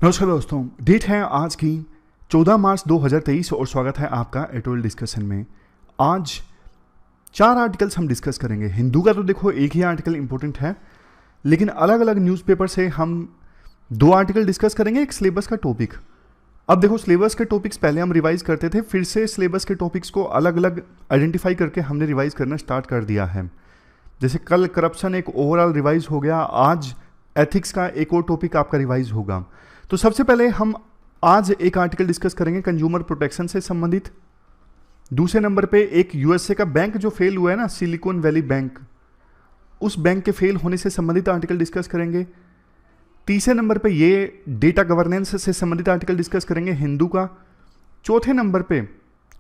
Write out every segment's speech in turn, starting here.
नमस्कार दोस्तों, डेट है आज की 14 मार्च 2023 और स्वागत है आपका एटोल डिस्कशन में। आज 4 आर्टिकल्स हम डिस्कस करेंगे। हिंदू का तो देखो एक ही आर्टिकल इंपॉर्टेंट है, लेकिन अलग अलग न्यूज़पेपर से हम 2 आर्टिकल डिस्कस करेंगे, एक सिलेबस का टॉपिक। अब देखो, सिलेबस के टॉपिक्स पहले हम रिवाइज करते थे, फिर से सिलेबस के टॉपिक्स को अलग अलग आइडेंटिफाई करके हमने रिवाइज करना स्टार्ट कर दिया है। जैसे कल करप्शन एक ओवरऑल रिवाइज हो गया, आज एथिक्स का एक और टॉपिक आपका रिवाइज होगा। तो सबसे पहले हम आज एक आर्टिकल डिस्कस करेंगे कंज्यूमर प्रोटेक्शन से संबंधित। दूसरे नंबर पे एक यूएसए का बैंक जो फेल हुआ है ना, सिलिकॉन वैली बैंक, उस बैंक के फेल होने से संबंधित आर्टिकल डिस्कस करेंगे। तीसरे नंबर पे ये डेटा गवर्नेंस से संबंधित आर्टिकल डिस्कस करेंगे हिंदू का। चौथे नंबर पे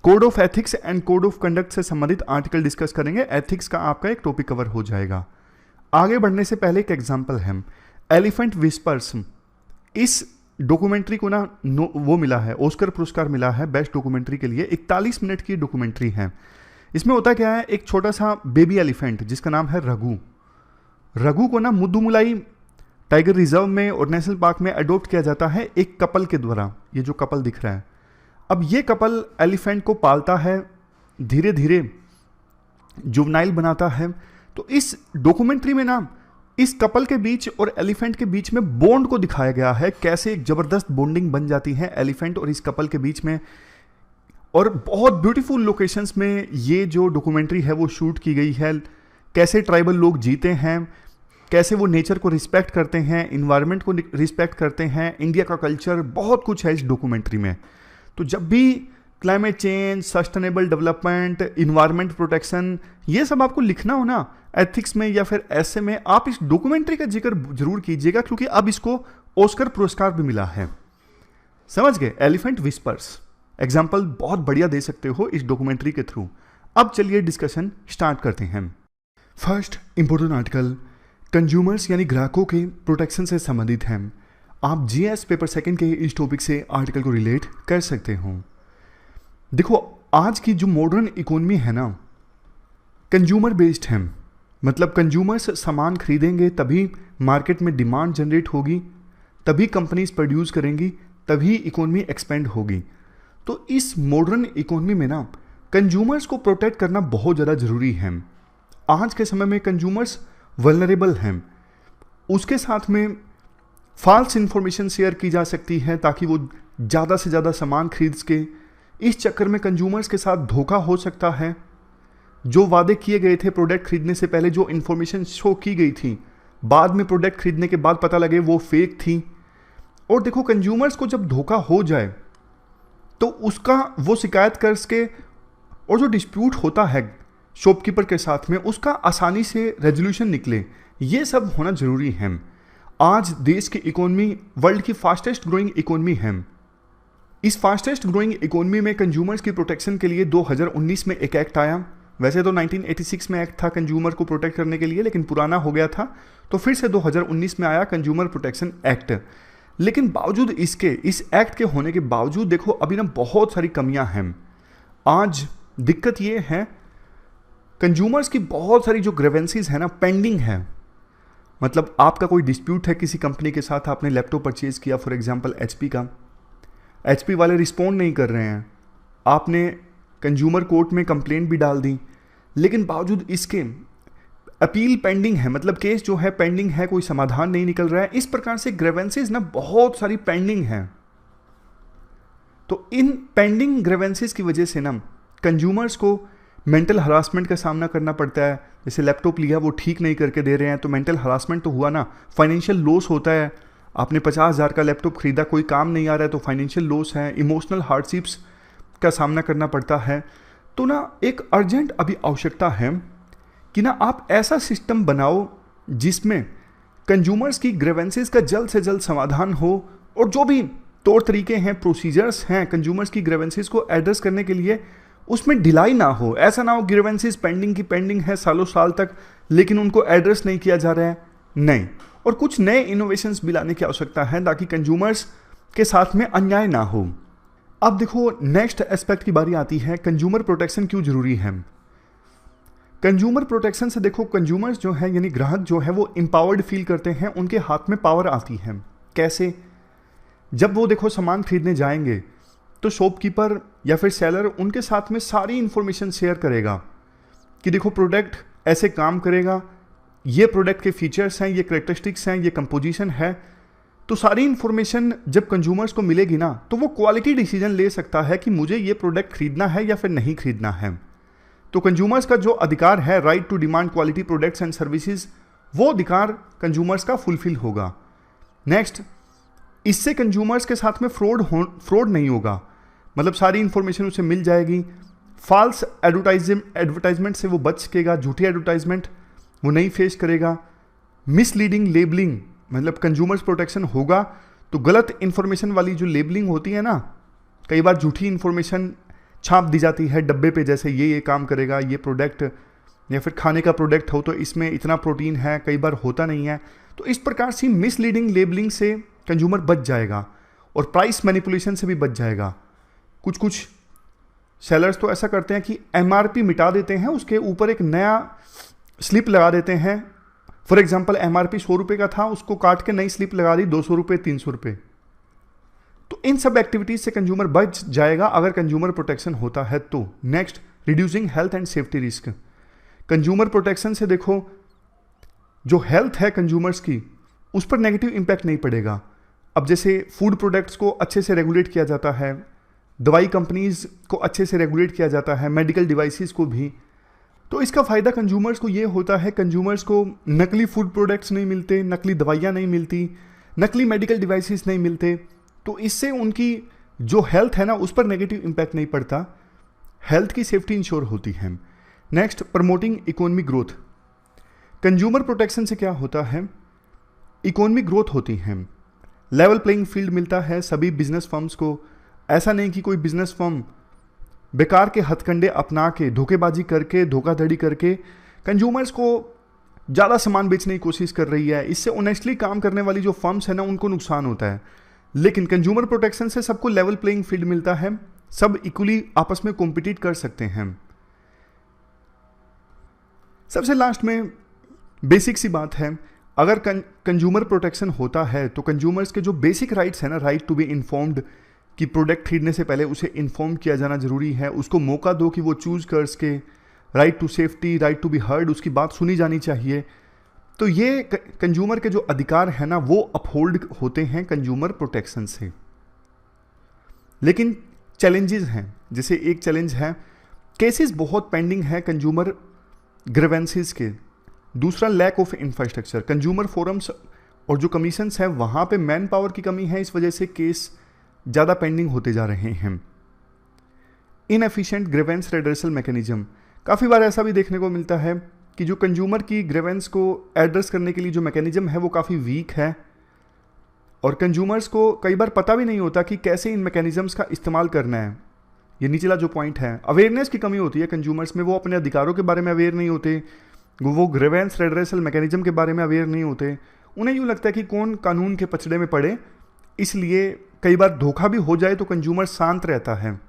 code of ethics and code of conduct से संबंधित आर्टिकल डिस्कस करेंगे। एथिक्स का आपका एक टॉपिक कवर हो जाएगा। आगे बढ़ने से पहले एक एग्जाम्पल है, एलिफेंट विस्पर्स। इस डॉक्यूमेंट्री को ना वो मिला है, ऑस्कर पुरस्कार मिला है बेस्ट डॉक्यूमेंट्री के लिए। 41 मिनट की डॉक्यूमेंट्री है। इसमें होता क्या है, एक छोटा सा बेबी एलिफेंट जिसका नाम है रघु को ना मुद्दुमुलाई टाइगर रिजर्व में और नेशनल पार्क में अडॉप्ट किया जाता है एक कपल के द्वारा। ये जो कपल दिख रहा है, अब ये कपल एलिफेंट को पालता है, धीरे धीरे जुवनाइल बनाता है। तो इस डॉक्यूमेंट्री में ना इस कपल के बीच और एलिफेंट के बीच में बॉन्ड को दिखाया गया है, कैसे एक जबरदस्त बॉन्डिंग बन जाती है एलिफेंट और इस कपल के बीच में। और बहुत ब्यूटीफुल लोकेशंस में ये जो डॉक्यूमेंट्री है वो शूट की गई है। कैसे ट्राइबल लोग जीते हैं, कैसे वो नेचर को रिस्पेक्ट करते हैं, इन्वायरमेंट को रिस्पेक्ट करते हैं, इंडिया का कल्चर, बहुत कुछ है इस डॉक्यूमेंट्री में। तो जब भी climate change, sustainable development, environment protection, ये सब आपको लिखना हो ना एथिक्स में या फिर ऐसे में, आप इस डॉक्यूमेंट्री का जिक्र जरूर कीजिएगा, क्योंकि अब इसको ऑस्कर पुरस्कार भी मिला है। समझ गए? एलिफेंट विस्पर्स एग्जाम्पल बहुत बढ़िया दे सकते हो इस डॉक्यूमेंट्री के थ्रू। अब चलिए डिस्कशन स्टार्ट करते हैं। फर्स्ट इंपोर्टेंट आर्टिकल कंज्यूमर्स यानी ग्राहकों के प्रोटेक्शन से संबंधित है। आप जीएस पेपर सेकंड के इस टॉपिक से आर्टिकल को रिलेट कर सकते हो। देखो, आज की जो मॉडर्न इकोनॉमी है ना, कंज्यूमर बेस्ड है। मतलब कंज्यूमर्स सामान खरीदेंगे तभी मार्केट में डिमांड जनरेट होगी, तभी कंपनीज प्रोड्यूस करेंगी, तभी इकोनॉमी एक्सपेंड होगी। तो इस मॉडर्न इकोनॉमी में ना कंज्यूमर्स को प्रोटेक्ट करना बहुत ज़्यादा ज़रूरी है। आज के समय में कंज्यूमर्स वल्नरेबल हैं, उसके साथ में फॉल्स इंफॉर्मेशन शेयर की जा सकती है ताकि वो ज़्यादा से ज़्यादा सामान खरीद सके। इस चक्कर में कंज्यूमर्स के साथ धोखा हो सकता है। जो वादे किए गए थे प्रोडक्ट खरीदने से पहले, जो इन्फॉर्मेशन शो की गई थी, बाद में प्रोडक्ट खरीदने के बाद पता लगे वो फेक थी। और देखो, कंज्यूमर्स को जब धोखा हो जाए तो उसका वो शिकायत कर सके, और जो डिस्प्यूट होता है शॉपकीपर के साथ में, उसका आसानी से रेजोल्यूशन निकले। ये सब होना जरूरी है। आज देश की इकोनॉमी वर्ल्ड की फास्टेस्ट ग्रोइंग इकोनॉमी है। इस फास्टेस्ट ग्रोइंग इकोनॉमी में कंज्यूमर्स की प्रोटेक्शन के लिए 2019 में एक एक्ट आया। वैसे तो 1986 में एक्ट था कंज्यूमर को प्रोटेक्ट करने के लिए, लेकिन पुराना हो गया था, तो फिर से 2019 में आया कंज्यूमर प्रोटेक्शन एक्ट। लेकिन बावजूद इसके, इस एक्ट के होने के बावजूद देखो अभी ना बहुत सारी कमियां हैं। आज दिक्कत ये है, कंज्यूमर्स की बहुत सारी जो ग्रीवेंसीज है ना पेंडिंग है। मतलब आपका कोई डिस्प्यूट है किसी कंपनी के साथ, आपने लैपटॉप परचेज किया फॉर एग्जांपल एचपी का, एचपी वाले रिस्पॉन्ड नहीं कर रहे हैं, आपने कंज्यूमर कोर्ट में कंप्लेंट भी डाल दी, लेकिन बावजूद इसके अपील पेंडिंग है। मतलब केस जो है पेंडिंग है, कोई समाधान नहीं निकल रहा है। इस प्रकार से ग्रीवेंसीज ना बहुत सारी पेंडिंग है। तो इन पेंडिंग ग्रीवेंसीज की वजह से ना कंज्यूमर्स को मेंटल हरासमेंट का सामना करना पड़ता है। जैसे लैपटॉप लिया, वो ठीक नहीं करके दे रहे हैं, तो मेंटल हरासमेंट तो हुआ ना। फाइनेंशियल लॉस होता है, आपने 50,000 का लैपटॉप खरीदा, कोई काम नहीं आ रहा है, तो फाइनेंशियल लॉस है। इमोशनल हार्डशिप्स का सामना करना पड़ता है। तो ना एक अर्जेंट अभी आवश्यकता है कि ना आप ऐसा सिस्टम बनाओ जिसमें कंज्यूमर्स की ग्रीवेंसेस का जल्द से जल्द समाधान हो, और जो भी तौर तरीके हैं, प्रोसीजर्स हैं कंज्यूमर्स की ग्रीवेंसेस को एड्रेस करने के लिए, उसमें ढिलाई ना हो। ऐसा ना हो ग्रीवेंसेस पेंडिंग की पेंडिंग है सालों साल तक, लेकिन उनको एड्रेस नहीं किया जा रहा है। नहीं, और कुछ नए इनोवेशंस भी लाने की आवश्यकता है ताकि कंज्यूमर्स के साथ में अन्याय ना हो। अब देखो, नेक्स्ट एस्पेक्ट की बारी आती है, कंज्यूमर प्रोटेक्शन क्यों जरूरी है। कंज्यूमर प्रोटेक्शन से देखो, कंज्यूमर्स जो है यानी ग्राहक जो है वो एम्पावर्ड फील करते हैं, उनके हाथ में पावर आती है। कैसे? जब वो देखो सामान खरीदने जाएंगे तो शॉपकीपर या फिर सेलर उनके साथ में सारी इंफॉर्मेशन शेयर करेगा कि देखो प्रोडक्ट ऐसे काम करेगा, ये प्रोडक्ट के फीचर्स हैं, ये करेक्टरिस्टिक्स हैं, ये कंपोजिशन है। तो सारी इंफॉर्मेशन जब कंज्यूमर्स को मिलेगी ना, तो वो क्वालिटी डिसीजन ले सकता है कि मुझे ये प्रोडक्ट खरीदना है या फिर नहीं खरीदना है। तो कंज्यूमर्स का जो अधिकार है, right to demand quality products and services, वो अधिकार कंज्यूमर्स का फुलफिल होगा। नेक्स्ट, इससे कंज्यूमर्स के साथ में फ्रॉड नहीं होगा, मतलब सारी इंफॉर्मेशन उसे मिल जाएगी। फॉल्स एडवर्टाइजमेंट से वो बच सकेगा, झूठी एडवर्टाइजमेंट वो नहीं फेस करेगा। मिसलीडिंग लेबलिंग, मतलब कंज्यूमर्स प्रोटेक्शन होगा तो गलत इंफॉर्मेशन वाली जो लेबलिंग होती है ना, कई बार झूठी इंफॉर्मेशन छाप दी जाती है डब्बे पे, जैसे ये काम करेगा, ये प्रोडक्ट, या फिर खाने का प्रोडक्ट हो तो इसमें इतना प्रोटीन है, कई बार होता नहीं है। तो इस प्रकार से मिसलीडिंग लेबलिंग से कंज्यूमर बच जाएगा और प्राइस मैनिपुलेशन से भी बच जाएगा। कुछ सेलर्स तो ऐसा करते हैं कि एमआरपी मिटा देते हैं, उसके ऊपर एक नया स्लिप लगा देते हैं। फॉर एग्जाम्पल एमआरपी 100 रुपये का था, उसको काट के नई स्लिप लगा दी 200 रुपये, 300 रुपये। तो इन सब एक्टिविटीज से कंज्यूमर बच जाएगा अगर कंज्यूमर प्रोटेक्शन होता है तो। Next, reducing health and safety risk. Consumer protection से देखो जो हेल्थ है कंज्यूमर्स की, उस पर नेगेटिव इंपैक्ट नहीं पड़ेगा। अब जैसे फूड प्रोडक्ट्स को अच्छे से रेगुलेट किया जाता है, दवाई कंपनीज को अच्छे से रेगुलेट किया जाता है, मेडिकल डिवाइसेस को भी, तो इसका फ़ायदा कंज्यूमर्स को ये होता है, कंज्यूमर्स को नकली फूड प्रोडक्ट्स नहीं मिलते, नकली दवाइयाँ नहीं मिलती, नकली मेडिकल डिवाइसेस नहीं मिलते। तो इससे उनकी जो हेल्थ है ना, उस पर नेगेटिव इम्पैक्ट नहीं पड़ता, हेल्थ की सेफ्टी इंश्योर होती है। Next, promoting economic growth. Consumer protection से क्या होता है, इकोनॉमिक ग्रोथ होती है, लेवल प्लेइंग फील्ड मिलता है सभी बिजनेस फर्म्स को। ऐसा नहीं कि कोई बिजनेस फर्म बेकार के हथकंडे अपना के, धोखेबाजी करके, धोखाधड़ी करके कंज्यूमर्स को ज़्यादा सामान बेचने की कोशिश कर रही है। इससे ऑनेस्टली काम करने वाली जो फर्म्स है ना, उनको नुकसान होता है। लेकिन कंज्यूमर प्रोटेक्शन से सबको लेवल प्लेइंग फील्ड मिलता है, सब इक्वली आपस में कॉम्पिटिट कर सकते हैं। सबसे लास्ट में बेसिक सी बात है, अगर कंज्यूमर प्रोटेक्शन होता है तो कंज्यूमर्स के जो बेसिक राइट्स है ना, राइट टू बी इन्फॉर्म्ड, कि प्रोडक्ट खरीदने से पहले उसे इन्फॉर्म किया जाना जरूरी है, उसको मौका दो कि वो चूज कर सके, right to safety, right to be heard, उसकी बात सुनी जानी चाहिए। तो ये कंज्यूमर के जो अधिकार है ना, वो अपहोल्ड होते हैं कंज्यूमर प्रोटेक्शन से। लेकिन चैलेंजेस हैं, जैसे एक चैलेंज है, केसेस बहुत पेंडिंग है कंज्यूमर ग्रीवेंसेस के। दूसरा, lack of infrastructure. Consumer forums और जो कमीशंस हैं वहाँ पे मैन पावर की कमी है, इस वजह से केस ज़्यादा पेंडिंग होते जा रहे हैं। Inefficient grievance redressal mechanism. काफ़ी बार ऐसा भी देखने को मिलता है कि जो कंज्यूमर की ग्रीवेंस को एड्रेस करने के लिए जो मैकेनिज्म है वो काफ़ी वीक है, और कंज्यूमर्स को कई बार पता भी नहीं होता कि कैसे इन मैकेनिज्म्स का इस्तेमाल करना है। ये निचला जो पॉइंट है, अवेयरनेस की कमी होती है कंज्यूमर्स में, वो अपने अधिकारों के बारे में अवेयर नहीं होते, वो ग्रीवेंस रेड्रेसल मैकेनिज्म के बारे में अवेयर नहीं होते। उन्हें यूँ लगता है कि कौन कानून के पचड़े में पड़े, इसलिए कई बार धोखा भी हो जाए तो कंज्यूमर शांत रहता है।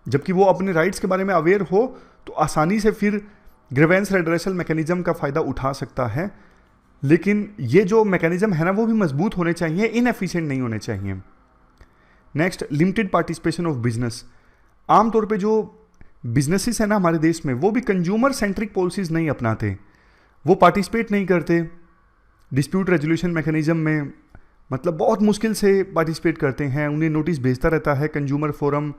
जबकि वो अपने राइट्स के बारे में अवेयर हो तो आसानी से फिर ग्रीवेंस रेड्रेसल मैकेनिज्म का फ़ायदा उठा सकता है। लेकिन ये जो मैकेनिज्म है ना, वो भी मजबूत होने चाहिए, इनएफिशिएंट नहीं होने चाहिए। Next, limited participation of business. आमतौर पे जो बिजनेसेस है ना हमारे देश में, वो भी कंज्यूमर सेंट्रिक पॉलिसीज नहीं अपनाते, वो पार्टिसिपेट नहीं करते डिस्प्यूट रेजोल्यूशन मैकेनिज्म में, मतलब बहुत मुश्किल से पार्टिसिपेट करते हैं। उन्हें नोटिस भेजता रहता है कंज्यूमर फोरम,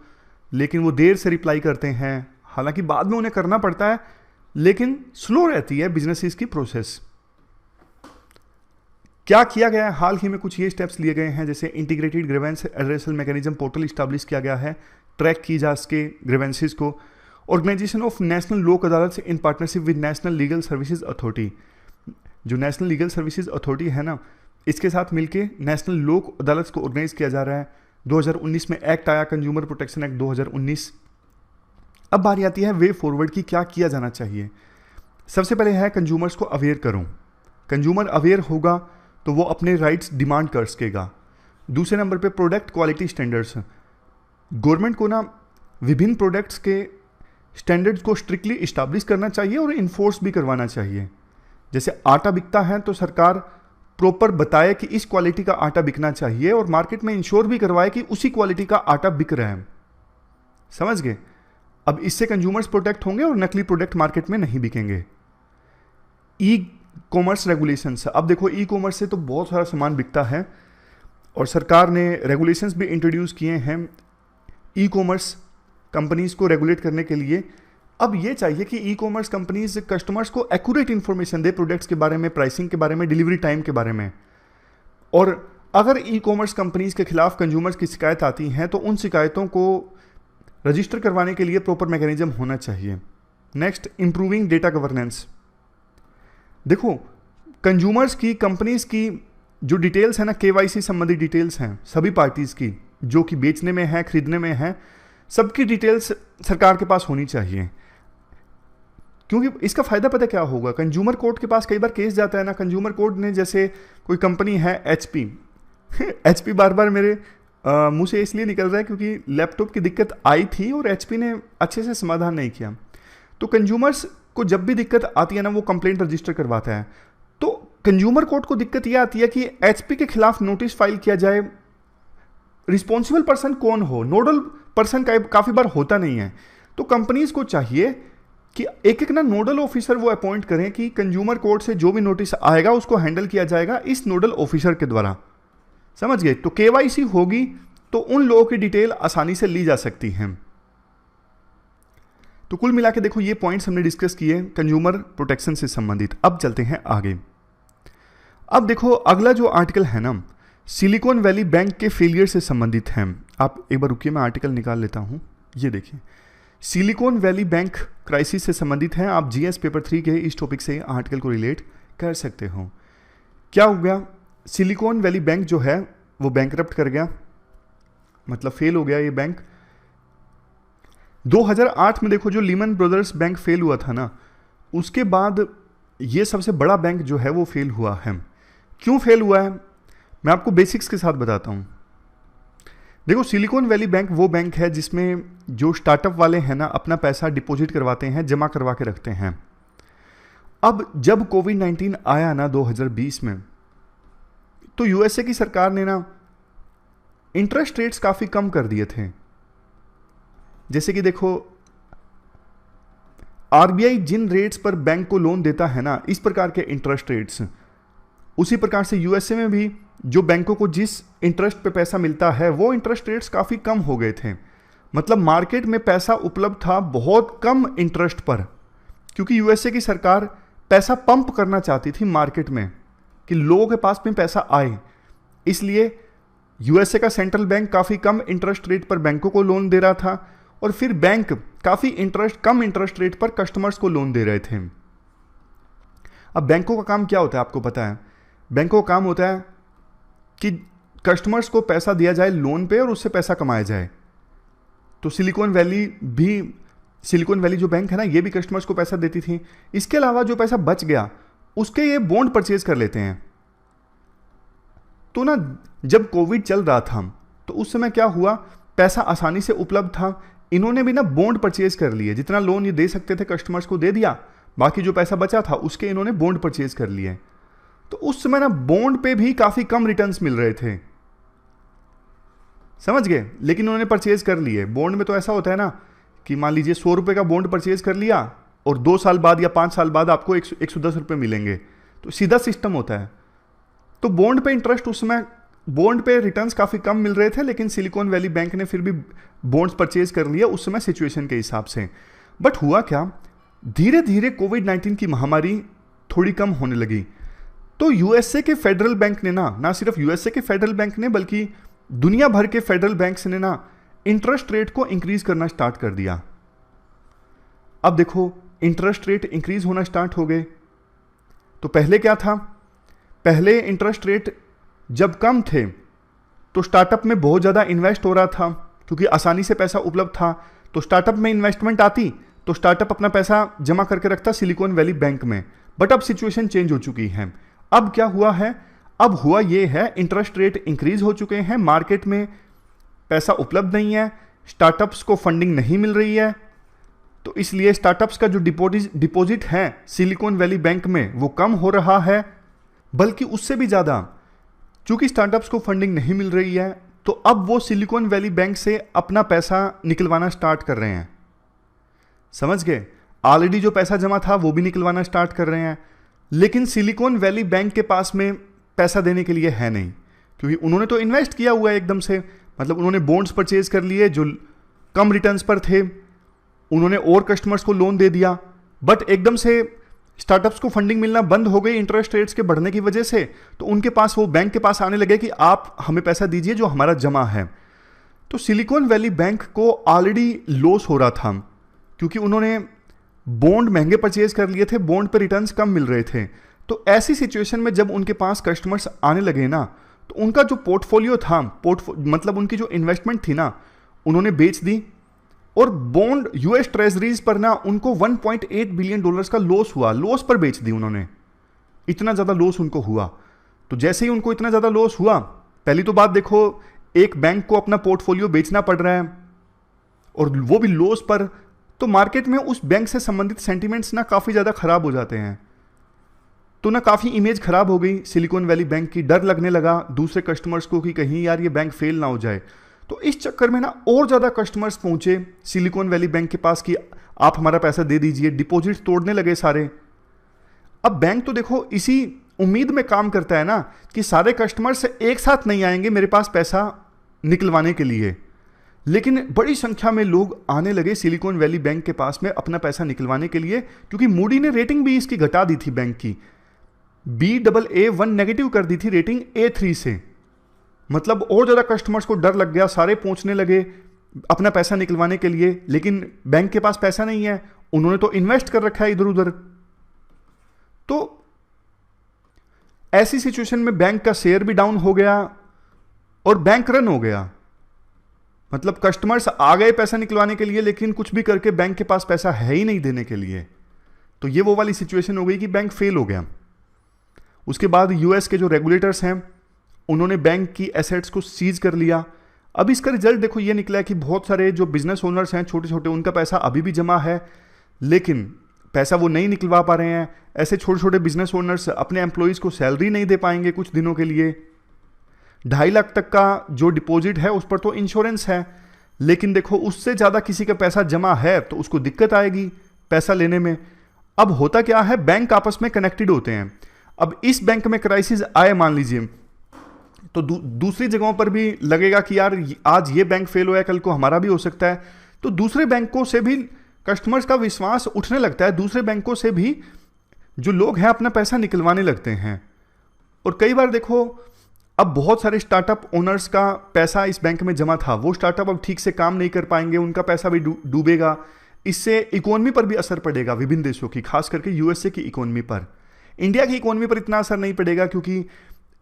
लेकिन वो देर से रिप्लाई करते हैं। हालांकि बाद में उन्हें करना पड़ता है, लेकिन स्लो रहती है बिजनेसेस की प्रोसेस। क्या किया गया है, हाल ही में कुछ ये स्टेप्स लिए गए हैं, जैसे integrated grievance addressal mechanism portal establish किया गया है, ट्रैक की जा सके ग्रीवेंसेस को। ऑर्गेनाइजेशन ऑफ नेशनल लोक अदालत in partnership with national legal services authority. जो नेशनल लीगल सर्विसेज अथॉरिटी है ना, इसके साथ मिलके नेशनल लोक अदालत को ऑर्गेनाइज किया जा रहा है। 2019 में एक्ट आया, कंज्यूमर प्रोटेक्शन एक्ट 2019। अब बारी आती है वे फॉरवर्ड की, क्या किया जाना चाहिए। सबसे पहले है कंज्यूमर्स को अवेयर करो। कंज्यूमर अवेयर होगा तो वो अपने राइट्स डिमांड कर सकेगा। दूसरे नंबर पे प्रोडक्ट क्वालिटी स्टैंडर्ड्स। गवर्नमेंट को ना विभिन्न प्रोडक्ट्स के स्टैंडर्ड्स को स्ट्रिक्टली इस्टेब्लिश करना चाहिए और इन्फोर्स भी करवाना चाहिए। जैसे आटा बिकता है तो सरकार प्रॉपर बताए कि इस क्वालिटी का आटा बिकना चाहिए और मार्केट में इंश्योर भी करवाए कि उसी क्वालिटी का आटा बिक रहा है। समझ गए? अब इससे कंज्यूमर्स प्रोटेक्ट होंगे और नकली प्रोडक्ट मार्केट में नहीं बिकेंगे। ई कॉमर्स रेगुलेशंस, अब देखो ई कॉमर्स से तो बहुत सारा सामान बिकता है और सरकार ने रेगुलेशंस भी इंट्रोड्यूस किए हैं ई कॉमर्स कंपनीज को रेगुलेट करने के लिए। अब ये चाहिए कि ई कॉमर्स कंपनीज कस्टमर्स को एक्यूरेट इंफॉर्मेशन दे प्रोडक्ट्स के बारे में, प्राइसिंग के बारे में, डिलीवरी टाइम के बारे में। और अगर ई कॉमर्स कंपनीज के खिलाफ कंज्यूमर्स की शिकायत आती हैं तो उन शिकायतों को रजिस्टर करवाने के लिए प्रॉपर मैकेनिज्म होना चाहिए। Next, improving data governance. देखो, कंज्यूमर्स की, कंपनीज की जो डिटेल्स है ना, केवाईसी संबंधी डिटेल्स हैं सभी पार्टीज की, जो कि बेचने में है, खरीदने में है, सबकी डिटेल्स सरकार के पास होनी चाहिए। क्योंकि इसका फायदा पता क्या होगा, कंज्यूमर कोर्ट के पास कई बार केस जाता है ना, कंज्यूमर कोर्ट ने, जैसे कोई कंपनी है एचपी एचपी बार बार मेरे मुंह से इसलिए निकल रहा है क्योंकि लैपटॉप की दिक्कत आई थी और एचपी ने अच्छे से समाधान नहीं किया। तो कंज्यूमर्स को जब भी दिक्कत आती है ना, वो कंप्लेंट रजिस्टर करवाता है। तो कंज्यूमर कोर्ट को दिक्कत यह आती है कि एचपी के खिलाफ नोटिस फाइल किया जाए, रिस्पॉन्सिबल पर्सन कौन हो, नोडल पर्सन काफी बार होता नहीं है। तो कंपनीज को चाहिए कि एक एक ना नोडल ऑफिसर वो अपॉइंट करें कि कंज्यूमर कोर्ट से जो भी नोटिस आएगा उसको हैंडल किया जाएगा इस नोडल ऑफिसर के द्वारा। समझ गए? तो केवाईसी होगी तो उन लोगों की डिटेल आसानी से ली जा सकती है। तो कुल मिला के देखो, ये पॉइंट्स हमने डिस्कस किए कंज्यूमर प्रोटेक्शन से संबंधित। अब चलते हैं आगे। अब देखो, अगला जो आर्टिकल है ना, सिलिकॉन वैली बैंक के फेलियर से संबंधित है। आप एक बार रुकिए, मैं आर्टिकल निकाल लेता हूं। ये देखिए, सिलिकॉन वैली बैंक क्राइसिस से संबंधित है। आप जीएस पेपर 3 के इस टॉपिक से आर्टिकल को रिलेट कर सकते हो। क्या हो गया, सिलिकॉन वैली बैंक जो है वो बैंकरप्ट कर गया, मतलब फेल हो गया ये बैंक। 2008 में देखो, जो लीमन ब्रदर्स बैंक फेल हुआ था ना, उसके बाद ये सबसे बड़ा बैंक जो है वो फेल हुआ है। क्यों फेल हुआ है, मैं आपको बेसिक्स के साथ बताता हूं। देखो, सिलिकॉन वैली बैंक वो बैंक है जिसमें जो स्टार्टअप वाले हैं ना, अपना पैसा डिपॉजिट करवाते हैं, जमा करवा के रखते हैं। अब जब कोविड-19 आया ना 2020 में, तो यूएसए की सरकार ने ना इंटरेस्ट रेट्स काफी कम कर दिए थे। जैसे कि देखो, आरबीआई जिन रेट्स पर बैंक को लोन देता है ना, इस प्रकार के इंटरेस्ट रेट्स, उसी प्रकार से यूएसए में भी जो बैंकों को जिस इंटरेस्ट पे पैसा मिलता है वो इंटरेस्ट रेट्स काफी कम हो गए थे। मतलब मार्केट में पैसा उपलब्ध था बहुत कम इंटरेस्ट पर, क्योंकि यूएसए की सरकार पैसा पंप करना चाहती थी मार्केट में कि लोगों के पास में पैसा आए। इसलिए यूएसए का सेंट्रल बैंक काफी कम इंटरेस्ट रेट पर बैंकों को लोन दे रहा था और फिर बैंक काफी कम इंटरेस्ट रेट पर कस्टमर्स को लोन दे रहे थे। अब बैंकों का काम क्या होता है आपको पता है? बैंकों का काम होता है कि कस्टमर्स को पैसा दिया जाए लोन पे और उससे पैसा कमाया जाए। तो सिलिकॉन वैली जो बैंक है ना, ये भी कस्टमर्स को पैसा देती थी। इसके अलावा जो पैसा बच गया उसके ये बॉन्ड परचेज कर लेते हैं। तो ना, जब कोविड चल रहा था तो उस समय क्या हुआ, पैसा आसानी से उपलब्ध था, इन्होंने भी ना बॉन्ड परचेज कर लिए। जितना लोन ये दे सकते थे कस्टमर्स को दे दिया, बाकी जो पैसा बचा था उसके इन्होंने बॉन्ड परचेज कर लिए। तो उस समय ना बॉन्ड पे भी काफी कम रिटर्न्स मिल रहे थे, समझ गए? लेकिन उन्होंने परचेज कर लिए। बॉन्ड में तो ऐसा होता है ना कि मान लीजिए 100 रुपए का बॉन्ड परचेज कर लिया और 2 साल बाद या 5 साल बाद आपको 110 रुपए मिलेंगे, तो सीधा सिस्टम होता है। तो बॉन्ड पे इंटरेस्ट, उस समय बॉन्ड पे रिटर्न्स काफी कम मिल रहे थे, लेकिन सिलिकॉन वैली बैंक ने फिर भी बॉन्ड्स परचेज कर लिया उस समय सिचुएशन के हिसाब से। बट हुआ क्या, धीरे धीरे कोविड-19 की महामारी थोड़ी कम होने लगी। तो यूएसए के फेडरल बैंक ने ना सिर्फ यूएसए के फेडरल बैंक ने बल्कि दुनिया भर के फेडरल बैंक्स ने ना इंटरेस्ट रेट को इंक्रीज करना स्टार्ट कर दिया। अब देखो, इंटरेस्ट रेट इंक्रीज होना स्टार्ट हो गए। तो पहले क्या था, पहले इंटरेस्ट रेट जब कम थे तो स्टार्टअप में बहुत ज़्यादा इन्वेस्ट हो रहा था, क्योंकि आसानी से पैसा उपलब्ध था। तो स्टार्टअप में इन्वेस्टमेंट आती तो स्टार्टअप अपना पैसा जमा करके रखता सिलिकॉन वैली बैंक में। बट अब सिचुएशन चेंज हो चुकी है। अब क्या हुआ है, अब हुआ ये है, इंटरेस्ट रेट इंक्रीज हो चुके हैं, मार्केट में पैसा उपलब्ध नहीं है, स्टार्टअप्स को फंडिंग नहीं मिल रही है। तो इसलिए स्टार्टअप्स का जो डिपॉजिट है सिलिकॉन वैली बैंक में वो कम हो रहा है। बल्कि उससे भी ज़्यादा। चूंकि स्टार्टअप्स को फंडिंग नहीं मिल रही है, तो अब वो सिलिकॉन वैली बैंक से अपना पैसा निकलवाना स्टार्ट कर रहे हैं। समझ गए? ऑलरेडी जो पैसा जमा था वो भी निकलवाना स्टार्ट कर रहे हैं, लेकिन सिलिकॉन वैली बैंक के पास में पैसा देने के लिए है नहीं, क्योंकि उन्होंने तो इन्वेस्ट किया हुआ है एकदम से। मतलब उन्होंने बॉन्ड्स परचेज कर लिए जो कम रिटर्न्स पर थे, उन्होंने और कस्टमर्स को लोन दे दिया, बट एकदम से स्टार्टअप्स को फंडिंग मिलना बंद हो गई इंटरेस्ट रेट्स के बढ़ने की वजह से। तो उनके पास, वो बैंक के पास आने लगे कि आप हमें पैसा दीजिए जो हमारा जमा है। तो सिलिकॉन वैली बैंक को ऑलरेडी लॉस हो रहा था, क्योंकि उन्होंने बॉन्ड महंगे परचेज कर लिए थे, बॉन्ड पर रिटर्न्स कम मिल रहे थे। तो ऐसी सिचुएशन में जब उनके पास कस्टमर्स आने लगे ना, तो उनका जो पोर्टफोलियो था, मतलब उनकी जो इन्वेस्टमेंट थी ना, उन्होंने बेच दी। और बॉन्ड यूएस ट्रेजरीज पर ना उनको 1.8 बिलियन डॉलर्स का लॉस हुआ, लॉस पर बेच दी उन्होंने। इतना ज़्यादा लॉस उनको हुआ। तो जैसे ही उनको इतना ज़्यादा लॉस हुआ, पहली तो बात देखो, एक बैंक को अपना पोर्टफोलियो बेचना पड़ रहा है और वो भी लॉस पर, तो मार्केट में उस बैंक से संबंधित सेंटिमेंट्स ना काफ़ी ज़्यादा खराब हो जाते हैं। तो ना काफ़ी इमेज खराब हो गई सिलिकॉन वैली बैंक की। डर लगने लगा दूसरे कस्टमर्स को कि कहीं यार ये बैंक फेल ना हो जाए। तो इस चक्कर में ना और ज़्यादा कस्टमर्स पहुंचे सिलिकॉन वैली बैंक के पास कि आप हमारा पैसा दे दीजिए। डिपॉजिट्स तोड़ने लगे सारे। अब बैंक तो देखो इसी उम्मीद में काम करता है ना कि सारे कस्टमर्स एक साथ नहीं आएंगे मेरे पास पैसा निकलवाने के लिए, लेकिन बड़ी संख्या में लोग आने लगे सिलिकॉन वैली बैंक के पास में अपना पैसा निकलवाने के लिए, क्योंकि मूडी ने रेटिंग भी इसकी घटा दी थी बैंक की। Baa1 नेगेटिव कर दी थी रेटिंग A3 से। मतलब और ज़्यादा कस्टमर्स को डर लग गया, सारे पहुंचने लगे अपना पैसा निकलवाने के लिए, लेकिन बैंक के पास पैसा नहीं है, उन्होंने तो इन्वेस्ट कर रखा है इधर उधर। तो ऐसी सिचुएशन में बैंक का शेयर भी डाउन हो गया और बैंक रन हो गया। मतलब कस्टमर्स आ गए पैसा निकलवाने के लिए, लेकिन कुछ भी करके बैंक के पास पैसा है ही नहीं देने के लिए। तो ये वो वाली सिचुएशन हो गई कि बैंक फेल हो गया। उसके बाद यूएस के जो रेगुलेटर्स हैं उन्होंने बैंक की एसेट्स को सीज कर लिया। अब इसका रिजल्ट देखो ये निकला है कि बहुत सारे जो बिजनेस ओनर्स हैं छोटे छोटे, उनका पैसा अभी भी जमा है, लेकिन पैसा वो नहीं निकलवा पा रहे हैं। ऐसे छोटे छोटे बिजनेस ओनर्स अपने एम्प्लॉयज़ को सैलरी नहीं दे पाएंगे कुछ दिनों के लिए। 2.5 लाख तक का जो डिपॉजिट है उस पर तो इंश्योरेंस है, लेकिन देखो उससे ज़्यादा किसी का पैसा जमा है तो उसको दिक्कत आएगी पैसा लेने में। अब होता क्या है, बैंक आपस में कनेक्टेड होते हैं। अब इस बैंक में क्राइसिस आए मान लीजिए, तो दूसरी जगहों पर भी लगेगा कि यार आज ये बैंक फेल हुआ है, कल को हमारा भी हो सकता है। तो दूसरे बैंकों से भी कस्टमर्स का विश्वास उठने लगता है, दूसरे बैंकों से भी जो लोग हैं अपना पैसा निकलवाने लगते हैं। और कई बार देखो अब बहुत सारे स्टार्टअप ओनर्स का पैसा इस बैंक में जमा था, वो स्टार्टअप अब ठीक से काम नहीं कर पाएंगे, उनका पैसा भी डूबेगा। इससे इकोनॉमी पर भी असर पड़ेगा विभिन्न देशों की, खास करके यूएसए की इकोनॉमी पर। इंडिया की इकोनॉमी पर इतना असर नहीं पड़ेगा, क्योंकि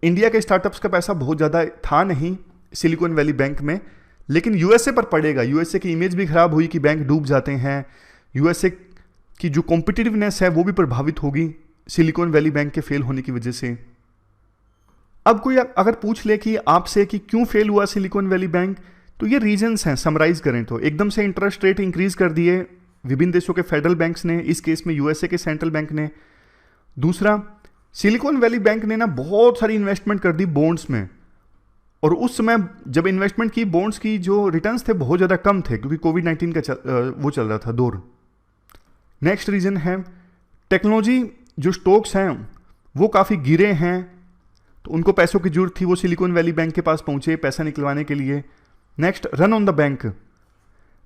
इंडिया के स्टार्टअप्स का पैसा बहुत ज़्यादा था नहीं सिलिकॉन वैली बैंक में, लेकिन यूएसए पर पड़ेगा। यूएसए की इमेज भी खराब हुई कि बैंक डूब जाते हैं। यूएसए की जो कॉम्पिटिटिवनेस है वो भी प्रभावित होगी सिलिकॉन वैली बैंक के फेल होने की वजह से। अब कोई अगर पूछ ले कि आपसे कि क्यों फेल हुआ सिलिकॉन वैली बैंक, तो ये रीजंस हैं। समराइज करें तो एकदम से इंटरेस्ट रेट इंक्रीज कर दिए विभिन्न देशों के फेडरल बैंक्स ने, इस केस में यूएसए के सेंट्रल बैंक ने। दूसरा, सिलिकॉन वैली बैंक ने ना बहुत सारी इन्वेस्टमेंट कर दी बॉन्ड्स में, और उस समय जब इन्वेस्टमेंट की बॉन्ड्स की जो रिटर्न्स थे बहुत ज़्यादा कम थे, क्योंकि कोविड-19 का वो चल रहा था दौर। नेक्स्ट रीजन है टेक्नोलॉजी, जो स्टॉक्स हैं वो काफ़ी गिरे हैं, तो उनको पैसों की जरूरत थी, वो सिलिकॉन वैली बैंक के पास पहुंचे पैसा निकलवाने के लिए। Next, run on the bank.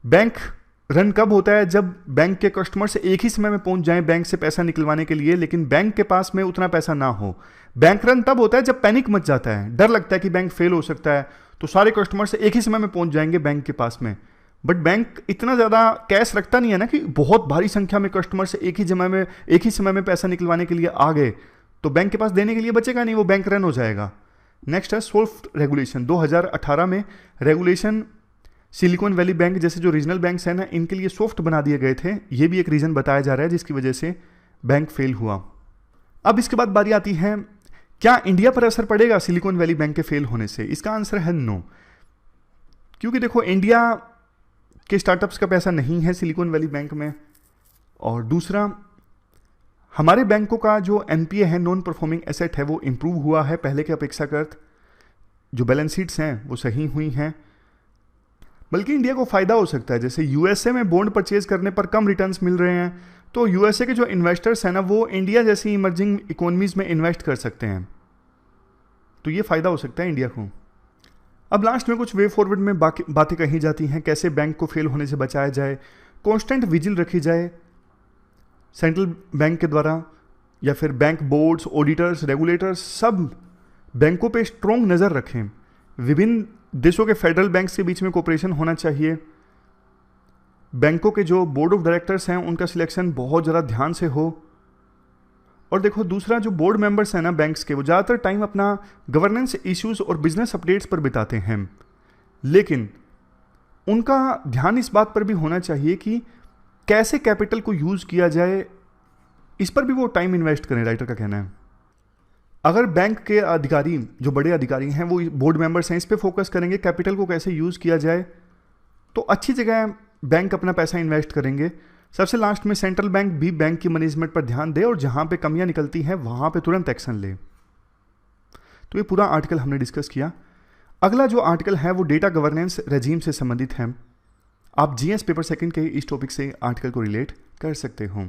Bank run कब होता है, जब बैंक के कस्टमर से एक ही समय में पहुंच जाएं बैंक से पैसा निकलवाने के लिए, लेकिन बैंक के पास में उतना पैसा ना हो। बैंक रन तब होता है जब पैनिक मच जाता है, डर लगता है कि बैंक फेल हो सकता है, तो सारे कस्टमर से एक ही समय में पहुंच जाएंगे बैंक के पास में। बट बैंक इतना ज़्यादा कैश रखता नहीं है ना कि बहुत भारी संख्या में कस्टमर से एक ही समय में पैसा निकलवाने के लिए आ गए, तो बैंक के पास देने के लिए बचेगा नहीं, वो बैंक रन हो जाएगा। नेक्स्ट है सॉफ्ट रेगुलेशन। 2018 में रेगुलेशन सिलिकॉन वैली बैंक जैसे जो रीजनल बैंक्स हैं ना, इनके लिए सॉफ्ट बना दिए गए थे। ये भी एक रीज़न बताया जा रहा है जिसकी वजह से बैंक फेल हुआ। अब इसके बाद बारी आती है, क्या इंडिया पर असर पड़ेगा सिलिकॉन वैली बैंक के फेल होने से? इसका आंसर है नो, क्योंकि देखो इंडिया के स्टार्टअप्स का पैसा नहीं है सिलिकॉन वैली बैंक में। और दूसरा, हमारे बैंकों का जो एनपीए है, नॉन परफॉर्मिंग एसेट है, वो इंप्रूव हुआ है पहले के अपेक्षाकृत। जो बैलेंस शीट्स हैं वो सही हुई हैं, बल्कि इंडिया को फायदा हो सकता है। जैसे यूएसए में बॉन्ड परचेज करने पर कम रिटर्न्स मिल रहे हैं, तो यूएसए के जो इन्वेस्टर्स हैं ना, वो इंडिया जैसी इमर्जिंग इकोनॉमीज में इन्वेस्ट कर सकते हैं, तो ये फायदा हो सकता है इंडिया को। अब लास्ट में कुछ वे फॉरवर्ड में बातें कही जाती हैं, कैसे बैंक को फेल होने से बचाया जाए, कॉन्स्टेंट विजिल रखी जाए सेंट्रल बैंक के द्वारा, या फिर बैंक बोर्ड्स, ऑडिटर्स, रेगुलेटर्स सब बैंकों पे स्ट्रॉन्ग नज़र रखें। विभिन्न देशों के फेडरल बैंक के बीच में कोऑपरेशन होना चाहिए। बैंकों के जो बोर्ड ऑफ डायरेक्टर्स हैं उनका सिलेक्शन बहुत ज़्यादा ध्यान से हो। और देखो दूसरा, जो बोर्ड मेंबर्स हैं ना बैंक्स के, वो ज़्यादातर टाइम अपना गवर्नेंस इश्यूज और बिजनेस अपडेट्स पर बिताते हैं, लेकिन उनका ध्यान इस बात पर भी होना चाहिए कि कैसे कैपिटल को यूज़ किया जाए, इस पर भी वो टाइम इन्वेस्ट करें, राइटर का कहना है। अगर बैंक के अधिकारी, जो बड़े अधिकारी हैं, वो बोर्ड मेंबर्स हैं, इस पे फोकस करेंगे कैपिटल को कैसे यूज़ किया जाए, तो अच्छी जगह बैंक अपना पैसा इन्वेस्ट करेंगे। सबसे लास्ट में सेंट्रल बैंक भी बैंक की मैनेजमेंट पर ध्यान दे और जहाँ पे कमियाँ निकलती हैं वहाँ पे तुरंत एक्शन ले। तो ये पूरा आर्टिकल हमने डिस्कस किया। अगला जो आर्टिकल है वो डेटा गवर्नेंस रेजीम से संबंधित है। आप जीएस पेपर सेकंड के इस टॉपिक से आर्टिकल को रिलेट कर सकते हो।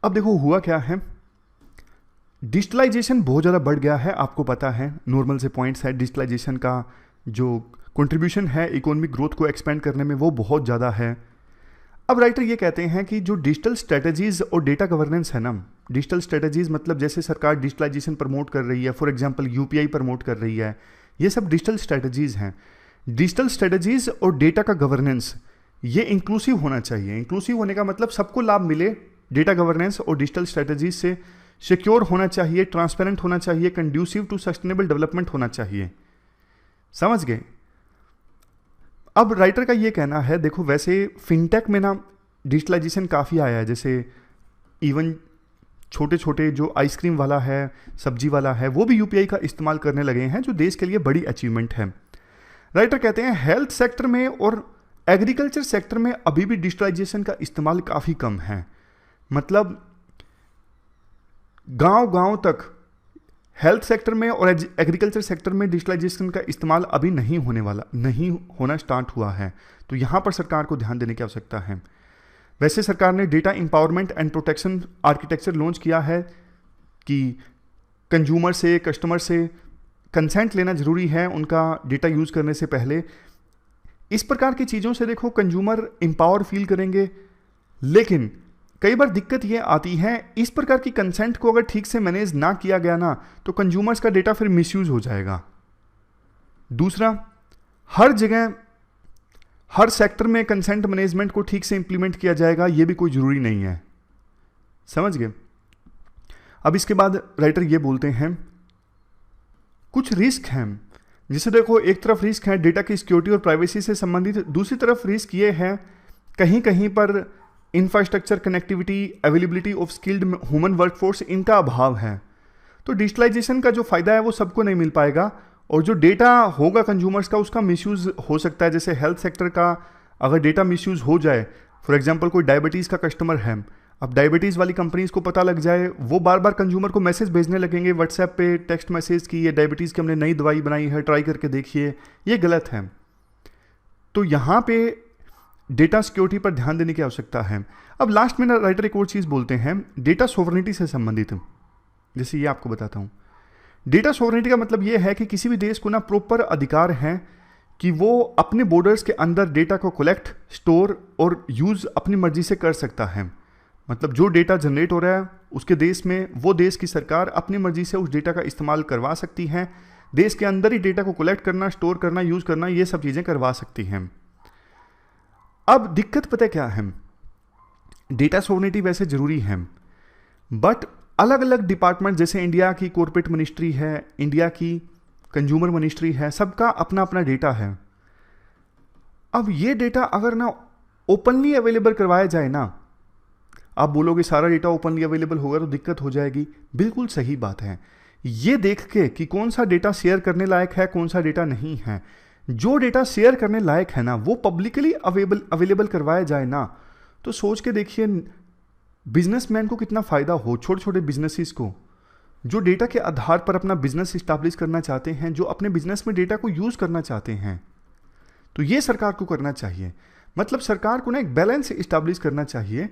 अब देखो हुआ क्या है, डिजिटलाइजेशन बहुत ज़्यादा बढ़ गया है, आपको पता है, नॉर्मल से पॉइंट्स है। डिजिटलाइजेशन का जो कंट्रीब्यूशन है इकोनॉमिक ग्रोथ को एक्सपेंड करने में वो बहुत ज़्यादा है। अब राइटर ये कहते हैं कि जो डिजिटल स्ट्रेटजीज और डेटा गवर्नेंस है ना, डिजिटल स्ट्रेटजीज मतलब जैसे सरकार डिजिटलाइजेशन प्रमोट कर रही है, फॉर एग्जांपल यूपीआई प्रमोट कर रही है, ये सब डिजिटल स्ट्रेटजीज हैं। डिजिटल स्ट्रेटजीज और डेटा का गवर्नेंस ये इंक्लूसिव होना चाहिए। इंक्लूसिव होने का मतलब सबको लाभ मिले। डेटा गवर्नेंस और डिजिटल स्ट्रेटजीज से सिक्योर होना चाहिए, ट्रांसपेरेंट होना चाहिए, कंड्यूसिव टू सस्टेनेबल डेवलपमेंट होना चाहिए। समझ गए? अब राइटर का ये कहना है, देखो वैसे फिनटेक में ना डिजिटलाइजेशन काफ़ी आया है, जैसे इवन छोटे छोटे जो आइसक्रीम वाला है, सब्जी वाला है, वो भी यूपीआई का इस्तेमाल करने लगे हैं, जो देश के लिए बड़ी अचीवमेंट है। राइटर कहते हैं हेल्थ सेक्टर में और एग्रीकल्चर सेक्टर में अभी भी डिजिटलाइजेशन का इस्तेमाल काफ़ी कम है। मतलब गांव-गांव तक हेल्थ सेक्टर में और एग्रीकल्चर सेक्टर में डिजिटलाइजेशन का इस्तेमाल अभी नहीं होना स्टार्ट हुआ है, तो यहाँ पर सरकार को ध्यान देने की आवश्यकता है। वैसे सरकार ने data empowerment and protection architecture launch किया है कि कंज्यूमर से, कस्टमर से कंसेंट लेना जरूरी है उनका डेटा यूज़ करने से पहले। इस प्रकार की चीज़ों से देखो कंज्यूमर एम्पावर फील करेंगे, लेकिन कई बार दिक्कत ये आती है, इस प्रकार की कंसेंट को अगर ठीक से मैनेज ना किया गया ना, तो कंज्यूमर्स का डेटा फिर मिसयूज हो जाएगा। दूसरा, हर जगह हर सेक्टर में कंसेंट मैनेजमेंट को ठीक से इंप्लीमेंट किया जाएगा, ये भी कोई ज़रूरी नहीं है। समझ गए? अब इसके बाद राइटर ये बोलते हैं कुछ रिस्क हैं, जिसे देखो एक तरफ रिस्क है डेटा की सिक्योरिटी और प्राइवेसी से संबंधित, दूसरी तरफ रिस्क ये है कहीं कहीं पर infrastructure, connectivity, availability of skilled human workforce, इनका अभाव है। तो डिजिटलाइजेशन का जो फ़ायदा है वो सबको नहीं मिल पाएगा, और जो डेटा होगा कंज्यूमर्स का उसका मिसयूज़ हो सकता है। जैसे हेल्थ सेक्टर का अगर डेटा मिसयूज़ हो जाए, फॉर एग्जांपल कोई डायबिटीज़ का कस्टमर है, अब डायबिटीज़ वाली कंपनीज़ को पता लग जाए, वो बार बार कंज्यूमर को मैसेज भेजने लगेंगे व्हाट्सएप पे, टेक्स्ट मैसेज की ये डायबिटीज़ की हमने नई दवाई बनाई है, ट्राई करके देखिए, ये गलत है। तो यहाँ पे डेटा सिक्योरिटी पर ध्यान देने की आवश्यकता है। अब लास्ट में ना राइटर एक और चीज़ बोलते हैं डेटा सोवरेनिटी से संबंधित, जैसे ये आपको बताता हूँ। डेटा सोवरेनिटी का मतलब ये है कि किसी भी देश को ना प्रॉपर अधिकार है कि वो अपने बॉर्डर्स के अंदर डेटा को कलेक्ट, स्टोर और यूज़ अपनी मर्जी से कर सकता है। मतलब जो डेटा जनरेट हो रहा है उसके देश में, वो देश की सरकार अपनी मर्जी से उस डेटा का इस्तेमाल करवा सकती है। देश के अंदर ही डेटा को कलेक्ट करना, स्टोर करना, यूज़ करना, ये सब चीज़ें करवा सकती हैं। अब दिक्कत पता क्या है, डेटा सोवरेनिटी वैसे ज़रूरी है, बट अलग अलग डिपार्टमेंट, जैसे इंडिया की कॉर्पोरेट मिनिस्ट्री है, इंडिया की कंज्यूमर मिनिस्ट्री है, सबका अपना अपना डेटा है। अब ये डेटा अगर ना ओपनली अवेलेबल करवाया जाए ना, आप बोलोगे सारा डेटा ओपनली अवेलेबल होगा तो दिक्कत हो जाएगी, बिल्कुल सही बात है। ये देख के कि कौन सा डेटा शेयर करने लायक है, कौन सा डेटा नहीं है, जो डेटा शेयर करने लायक है ना वो पब्लिकली अवेलेबल करवाया जाए ना, तो सोच के देखिए बिजनेसमैन को कितना फ़ायदा हो, छोटे छोटे बिजनेसेस को जो डेटा के आधार पर अपना बिजनेस इस्टेब्लिश करना चाहते हैं, जो अपने बिजनेस में डेटा को यूज़ करना चाहते हैं, तो ये सरकार को करना चाहिए। मतलब सरकार को ना एक बैलेंस इस्टेब्लिश करना चाहिए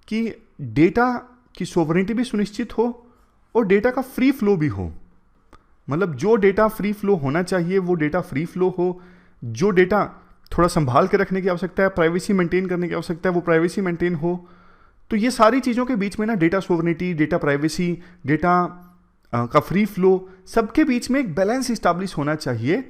कि डेटा की सोवरेनिटी भी सुनिश्चित हो और डेटा का फ्री फ्लो भी हो। मतलब जो डेटा फ्री फ्लो होना चाहिए वो डेटा फ्री फ्लो हो, जो डेटा थोड़ा संभाल के रखने की आवश्यकता है, प्राइवेसी मेंटेन करने की आवश्यकता है, वो प्राइवेसी मेंटेन हो। तो ये सारी चीज़ों के बीच में ना data sovereignty, data privacy, data का फ्री फ्लो, सबके बीच में एक बैलेंस इस्टेब्लिश होना चाहिए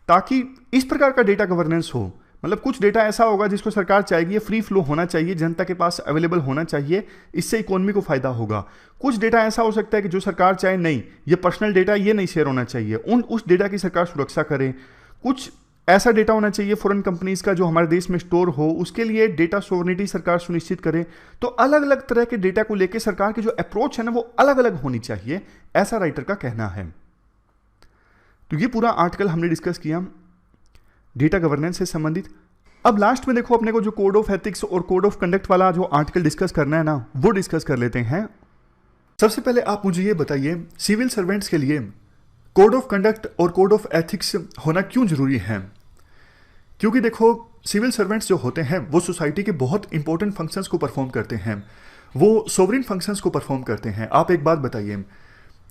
ताकि इस प्रकार का डेटा गवर्नेंस हो। मतलब कुछ डेटा ऐसा होगा जिसको सरकार चाहेगी ये फ्री फ्लो होना चाहिए, जनता के पास अवेलेबल होना चाहिए, इससे इकोनॉमी को फायदा होगा। कुछ डेटा ऐसा हो सकता है कि जो सरकार चाहे नहीं, ये पर्सनल डेटा ये नहीं शेयर होना चाहिए, उस डेटा की सरकार सुरक्षा करे। कुछ ऐसा डेटा होना चाहिए फॉरेन कंपनीज का जो हमारे देश में स्टोर हो, उसके लिए डेटा सोवरेनिटी सरकार सुनिश्चित करे। तो अलग अलग तरह के डेटा को लेकर सरकार की जो अप्रोच है ना वो अलग अलग होनी चाहिए, ऐसा राइटर का कहना है। तो ये पूरा आर्टिकल हमने डिस्कस किया डेटा गवर्नेंस से संबंधित। अब लास्ट में देखो अपने को जो कोड ऑफ एथिक्स और कोड ऑफ कंडक्ट वाला जो आर्टिकल डिस्कस करना है ना वो डिस्कस कर लेते हैं। सबसे पहले आप मुझे ये बताइए, सिविल सर्वेंट्स के लिए कोड ऑफ कंडक्ट और कोड ऑफ एथिक्स होना क्यों जरूरी है? क्योंकि देखो सिविल सर्वेंट्स जो होते हैं वो सोसाइटी के बहुत इंपॉर्टेंट फंक्शंस को परफॉर्म करते हैं, वो सोवरेन फंक्शंस को परफॉर्म करते हैं। आप एक बात बताइए,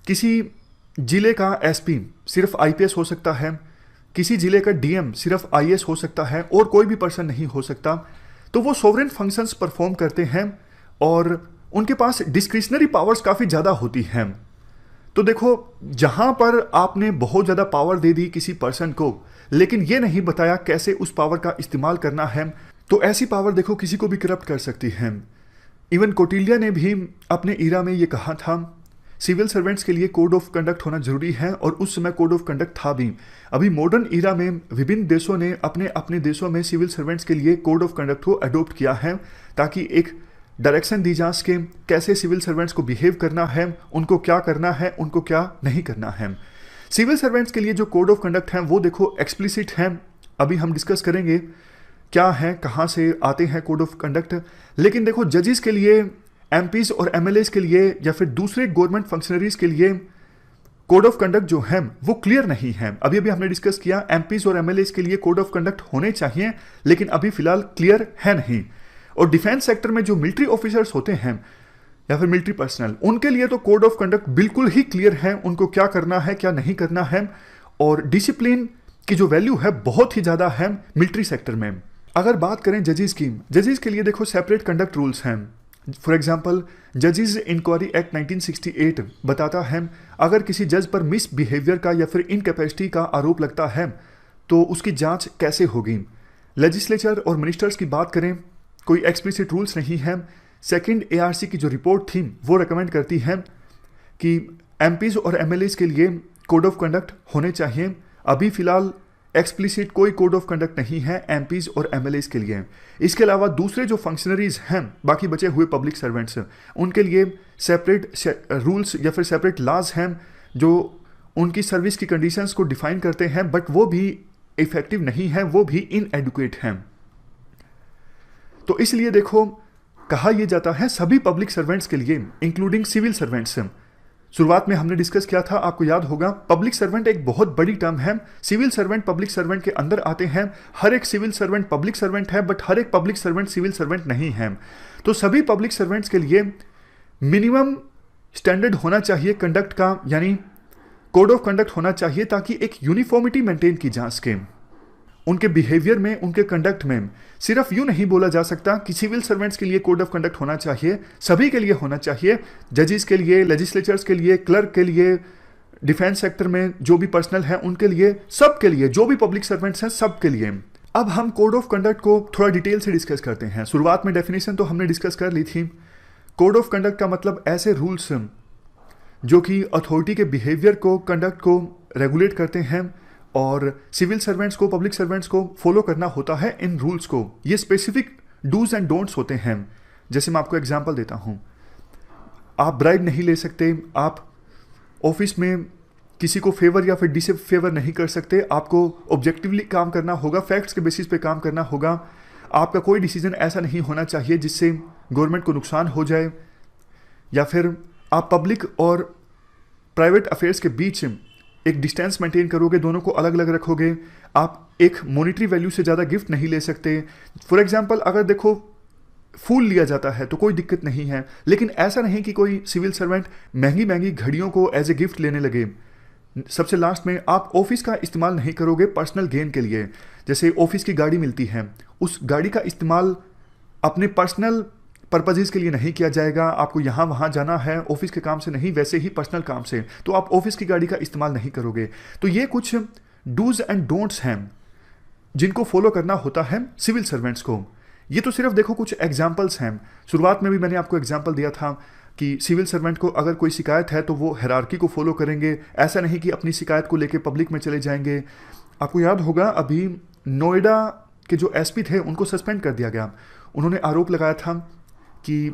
किसी जिले का एसपी सिर्फ आईपीएस हो सकता है, किसी जिले का डीएम सिर्फ आईएएस हो सकता है और कोई भी पर्सन नहीं हो सकता। तो वो सोवरेन फंक्शंस परफॉर्म करते हैं और उनके पास डिस्क्रिशनरी पावर्स काफ़ी ज़्यादा होती हैं। तो देखो जहाँ पर आपने बहुत ज़्यादा पावर दे दी किसी पर्सन को लेकिन ये नहीं बताया कैसे उस पावर का इस्तेमाल करना है, तो ऐसी पावर देखो किसी को भी करप्ट कर सकती है। इवन कौटिल्य ने भी अपने ईरा में ये कहा था सिविल सर्वेंट्स के लिए कोड ऑफ कंडक्ट होना जरूरी है, और उस समय कोड ऑफ कंडक्ट था भी। अभी मॉडर्न ईरा में विभिन्न देशों ने अपने अपने देशों में सिविल सर्वेंट्स के लिए कोड ऑफ कंडक्ट को अडोप्ट किया है ताकि एक डायरेक्शन दी जा सके कैसे सिविल सर्वेंट्स को बिहेव करना है, उनको क्या करना है, उनको क्या नहीं करना है। सिविल सर्वेंट्स के लिए जो कोड ऑफ कंडक्ट हैं वो देखो एक्सप्लिसिट हैं, अभी हम डिस्कस करेंगे क्या है, कहाँ से आते हैं कोड ऑफ कंडक्ट। लेकिन देखो जजेस के लिए, एमपीज और एमएलएस के लिए या फिर दूसरे गवर्नमेंट फंक्शनरीज के लिए कोड ऑफ कंडक्ट जो है वो क्लियर नहीं है। अभी अभी हमने डिस्कस किया एमपीज और एमएलएस के लिए कोड ऑफ कंडक्ट होने चाहिए लेकिन अभी फिलहाल क्लियर है नहीं। और डिफेंस सेक्टर में जो मिलिट्री ऑफिसर्स होते हैं या फिर मिलिट्री पर्सनल, उनके लिए तो कोड ऑफ कंडक्ट बिल्कुल ही क्लियर है, उनको क्या करना है क्या नहीं करना है। और डिसिप्लिन की जो वैल्यू है बहुत ही ज़्यादा है मिलिट्री सेक्टर में। अगर बात करें जजेस की, जजेस के लिए देखो सेपरेट कंडक्ट रूल्स हैं। फॉर एग्जाम्पल जजेस इंक्वायरी एक्ट 1968 बताता है अगर किसी जज पर मिसबिहेवियर का या फिर इनकैपेसिटी का आरोप लगता है तो उसकी जांच कैसे होगी। लेजिस्लेचर और मिनिस्टर्स की बात करें, कोई एक्सप्लिसिट रूल्स नहीं है। सेकंड एआरसी की जो रिपोर्ट थी वो रेकमेंड करती है कि एमपीज और एमएलएस के लिए कोड ऑफ कंडक्ट होने चाहिए। अभी फिलहाल एक्सप्लिसिट कोई कोड ऑफ कंडक्ट नहीं है एमपीज और एमएलएस के लिए। इसके अलावा दूसरे जो फंक्शनरीज हैं, बाकी बचे हुए पब्लिक सर्वेंट्स, उनके लिए सेपरेट रूल्स या फिर सेपरेट लॉज हैं जो उनकी सर्विस की कंडीशंस को डिफाइन करते हैं, बट वो भी इफेक्टिव नहीं है, वो भी इनएडुकेट हैं। तो इसलिए देखो कहा यह जाता है सभी पब्लिक सर्वेंट्स के लिए इंक्लूडिंग सिविल सर्वेंट्स। शुरुआत में हमने डिस्कस किया था, आपको याद होगा, पब्लिक सर्वेंट एक बहुत बड़ी टर्म है। सिविल सर्वेंट पब्लिक सर्वेंट के अंदर आते हैं। हर एक सिविल सर्वेंट पब्लिक सर्वेंट है बट हर एक पब्लिक सर्वेंट सिविल सर्वेंट नहीं है। तो सभी पब्लिक सर्वेंट्स के लिए मिनिमम स्टैंडर्ड होना चाहिए कंडक्ट का, यानी कोड ऑफ कंडक्ट होना चाहिए ताकि एक यूनिफॉर्मिटी मेंटेन की जा सके उनके बिहेवियर में, उनके कंडक्ट में। सिर्फ यूं नहीं बोला जा सकता कि सिविल सर्वेंट्स के लिए कोड ऑफ कंडक्ट होना चाहिए, सभी के लिए होना चाहिए। जजेस के लिए, लेजिस्लेचर्स के लिए, क्लर्क के लिए, डिफेंस सेक्टर में जो भी पर्सनल है उनके लिए, सब के लिए, जो भी पब्लिक सर्वेंट्स हैं सब के लिए। अब हम कोड ऑफ कंडक्ट को थोड़ा डिटेल से डिस्कस करते हैं। शुरुआत में डेफिनेशन तो हमने डिस्कस कर ली थी। कोड ऑफ कंडक्ट का मतलब ऐसे रूल्स जो कि अथॉरिटी के बिहेवियर को, कंडक्ट को रेगुलेट करते हैं और सिविल सर्वेंट्स को, पब्लिक सर्वेंट्स को फॉलो करना होता है इन रूल्स को। ये स्पेसिफिक डूज एंड डोंट्स होते हैं। जैसे मैं आपको एग्जांपल देता हूं, आप ब्राइब नहीं ले सकते, आप ऑफिस में किसी को फेवर या फिर डिसफेवर नहीं कर सकते, आपको ऑब्जेक्टिवली काम करना होगा, फैक्ट्स के बेसिस पे काम करना होगा। आपका कोई डिसीजन ऐसा नहीं होना चाहिए जिससे गवर्नमेंट को नुकसान हो जाए, या फिर आप पब्लिक और प्राइवेट अफेयर्स के बीच एक डिस्टेंस मेंटेन करोगे, दोनों को अलग अलग रखोगे, आप एक मॉनिटरी वैल्यू से ज़्यादा गिफ्ट नहीं ले सकते। फॉर एग्जांपल अगर देखो फूल लिया जाता है तो कोई दिक्कत नहीं है, लेकिन ऐसा नहीं कि कोई सिविल सर्वेंट महंगी महंगी घड़ियों को एज ए गिफ्ट लेने लगे। सबसे लास्ट में, आप ऑफिस का इस्तेमाल नहीं करोगे पर्सनल गेन के लिए। जैसे ऑफिस की गाड़ी मिलती है, उस गाड़ी का इस्तेमाल अपने पर्सनल पर्पजेज के लिए नहीं किया जाएगा। आपको यहाँ वहाँ जाना है ऑफिस के काम से नहीं, वैसे ही पर्सनल काम से, तो आप ऑफिस की गाड़ी का इस्तेमाल नहीं करोगे। तो ये कुछ डूज एंड डोंट्स हैं जिनको फॉलो करना होता है सिविल सर्वेंट्स को। ये तो सिर्फ देखो कुछ एग्जाम्पल्स हैं। शुरुआत में भी मैंने आपको एग्जाम्पल दिया था कि सिविल सर्वेंट को अगर कोई शिकायत है तो वो हायरार्की को फॉलो करेंगे, ऐसा नहीं कि अपनी शिकायत को लेके पब्लिक में चले जाएंगे। आपको याद होगा अभी नोएडा के जो एसपी थे उनको सस्पेंड कर दिया गया। उन्होंने आरोप लगाया था कि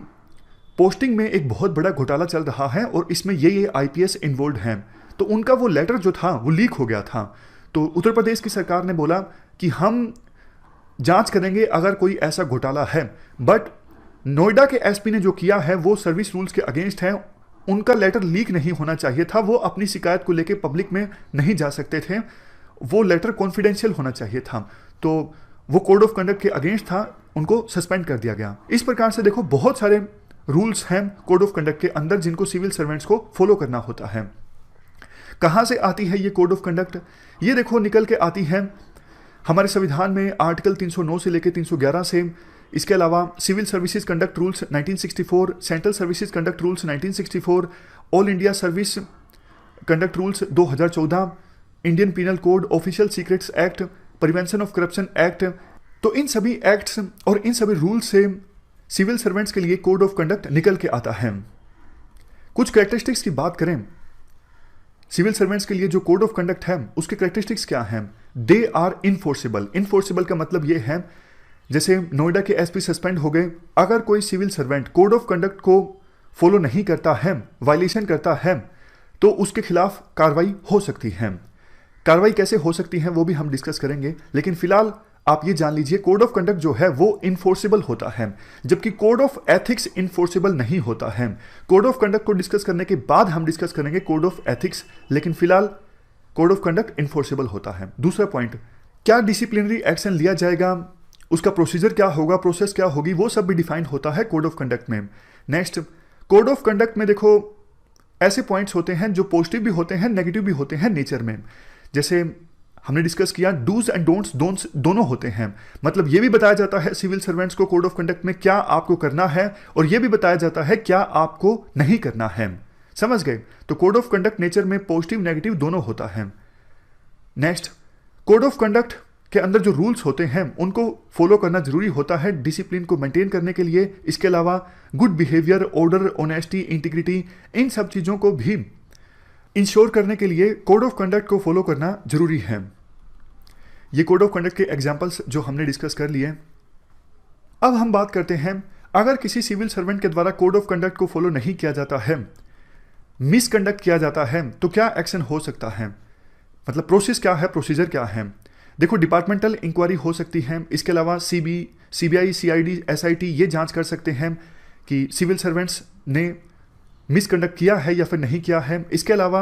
पोस्टिंग में एक बहुत बड़ा घोटाला चल रहा है और इसमें ये आईपीएस इन्वॉल्व हैं। तो उनका वो लेटर जो था वो लीक हो गया था। तो उत्तर प्रदेश की सरकार ने बोला कि हम जांच करेंगे अगर कोई ऐसा घोटाला है, बट नोएडा के एसपी ने जो किया है वो सर्विस रूल्स के अगेंस्ट है। उनका लेटर लीक नहीं होना चाहिए था, वो अपनी शिकायत को लेकर पब्लिक में नहीं जा सकते थे, वो लेटर कॉन्फिडेंशियल होना चाहिए था। तो वो कोड ऑफ कंडक्ट के अगेंस्ट था, उनको सस्पेंड कर दिया गया। इस प्रकार से देखो बहुत सारे रूल्स हैं कोड ऑफ कंडक्ट के अंदर जिनको सिविल सर्वेंट्स को फॉलो करना होता है। कहाँ से आती है ये कोड ऑफ कंडक्ट? ये देखो निकल के आती है हमारे संविधान में आर्टिकल 309 से लेकर 311 से। इसके अलावा civil services conduct rules 1964, central services conduct rules 1964, all India service conduct rules 2014, Indian penal code, official secrets act, prevention of corruption act. तो इन सभी एक्ट्स और इन सभी रूल से सिविल सर्वेंट्स के लिए कोड ऑफ कंडक्ट निकल के आता है। कुछ कैरेक्टरिस्टिक्स की बात करें, सिविल सर्वेंट्स के लिए जो कोड ऑफ कंडक्ट है उसके कैरेक्टरिस्टिक्स क्या हैं? They are enforceable. इनफोर्सेबल का मतलब ये है, जैसे नोएडा के एसपी सस्पेंड हो गए, अगर कोई civil servant code of conduct को फॉलो नहीं करता है, वायलेशन करता है, तो उसके खिलाफ कार्रवाई हो सकती है। कार्रवाई कैसे हो सकती है वो भी हम डिस्कस करेंगे, लेकिन फिलहाल आप ये जान लीजिए कोड ऑफ कंडक्ट जो है वो इन्फोर्सेबल होता है, जबकि कोड ऑफ एथिक्स इन्फोर्सेबल नहीं होता है। कोड ऑफ कंडक्ट को डिस्कस करने के बाद हम डिस्कस करेंगे कोड ऑफ एथिक्स, लेकिन फिलहाल कोड ऑफ कंडक्ट इन्फोर्सेबल होता है। दूसरा पॉइंट, क्या डिसिप्लिनरी एक्शन लिया जाएगा, उसका प्रोसीजर क्या होगा, प्रोसेस क्या होगी, वो सब भी डिफाइंड होता है कोड ऑफ कंडक्ट में। नेक्स्ट, कोड ऑफ कंडक्ट में देखो ऐसे पॉइंट्स होते हैं जो पॉजिटिव भी होते हैं, नेगेटिव भी होते हैं नेचर में। जैसे हमने डिस्कस किया डूज एंड डोंट्स दोनों होते हैं। मतलब ये भी बताया जाता है सिविल सर्वेंट्स को कोड ऑफ कंडक्ट में क्या आपको करना है, और ये भी बताया जाता है क्या आपको नहीं करना है। समझ गए? तो कोड ऑफ कंडक्ट नेचर में पॉजिटिव नेगेटिव दोनों होता है। नेक्स्ट, कोड ऑफ कंडक्ट के अंदर जो रूल्स होते हैं उनको फॉलो करना जरूरी होता है डिसिप्लिन को मेंटेन करने के लिए। इसके अलावा good behaviour, order, honesty, integrity, इन सब चीज़ों को भी इंश्योर करने के लिए कोड ऑफ कंडक्ट को फॉलो करना जरूरी है। ये कोड ऑफ कंडक्ट के एग्जाम्पल्स जो हमने डिस्कस कर लिए। अब हम बात करते हैं, अगर किसी सिविल सर्वेंट के द्वारा कोड ऑफ कंडक्ट को फॉलो नहीं किया जाता है, मिसकंडक्ट किया जाता है, तो क्या एक्शन हो सकता है, मतलब प्रोसेस क्या है, प्रोसीजर क्या है। देखो डिपार्टमेंटल इंक्वायरी हो सकती है। इसके अलावा सीबीआई, सीआईडी, एसआईटी ये जांच कर सकते हैं कि सिविल सर्वेंट्स ने मिसकंडक्ट किया है या फिर नहीं किया है। इसके अलावा